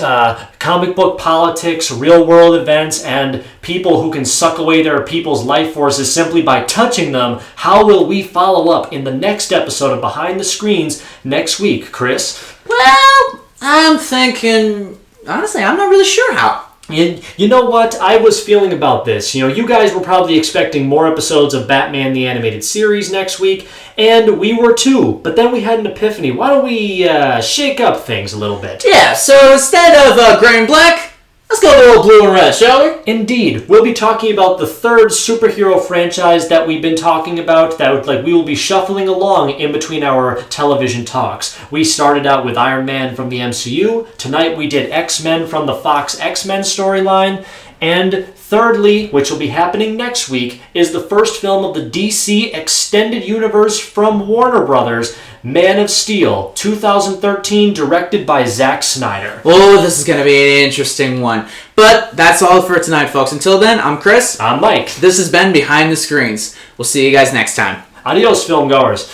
Speaker 2: comic book politics, real-world events, and people who can suck away their people's life forces simply by touching them, how will we follow up in the next episode of Behind the Screens next week, Chris?
Speaker 1: Well, I'm thinking... Honestly, I'm not really sure how.
Speaker 2: You know what I was feeling about this? You guys were probably expecting more episodes of Batman the Animated Series next week, and we were too. But then we had an epiphany. Why don't we shake up things a little bit?
Speaker 1: Yeah, so instead of gray and black, let's go a little blue and red, shall we?
Speaker 2: Indeed. We'll be talking about the third superhero franchise that we've been talking about, that we will be shuffling along in between our television talks. We started out with Iron Man from the MCU. Tonight we did X-Men from the Fox X-Men storyline. And thirdly, which will be happening next week, is the first film of the DC Extended Universe from Warner Brothers, Man of Steel, 2013, directed by Zack Snyder.
Speaker 1: Oh, this is going to be an interesting one. But that's all for tonight, folks. Until then, I'm Chris.
Speaker 2: I'm Mike.
Speaker 1: This has been Behind the Screens. We'll see you guys next time.
Speaker 2: Adios, film goers.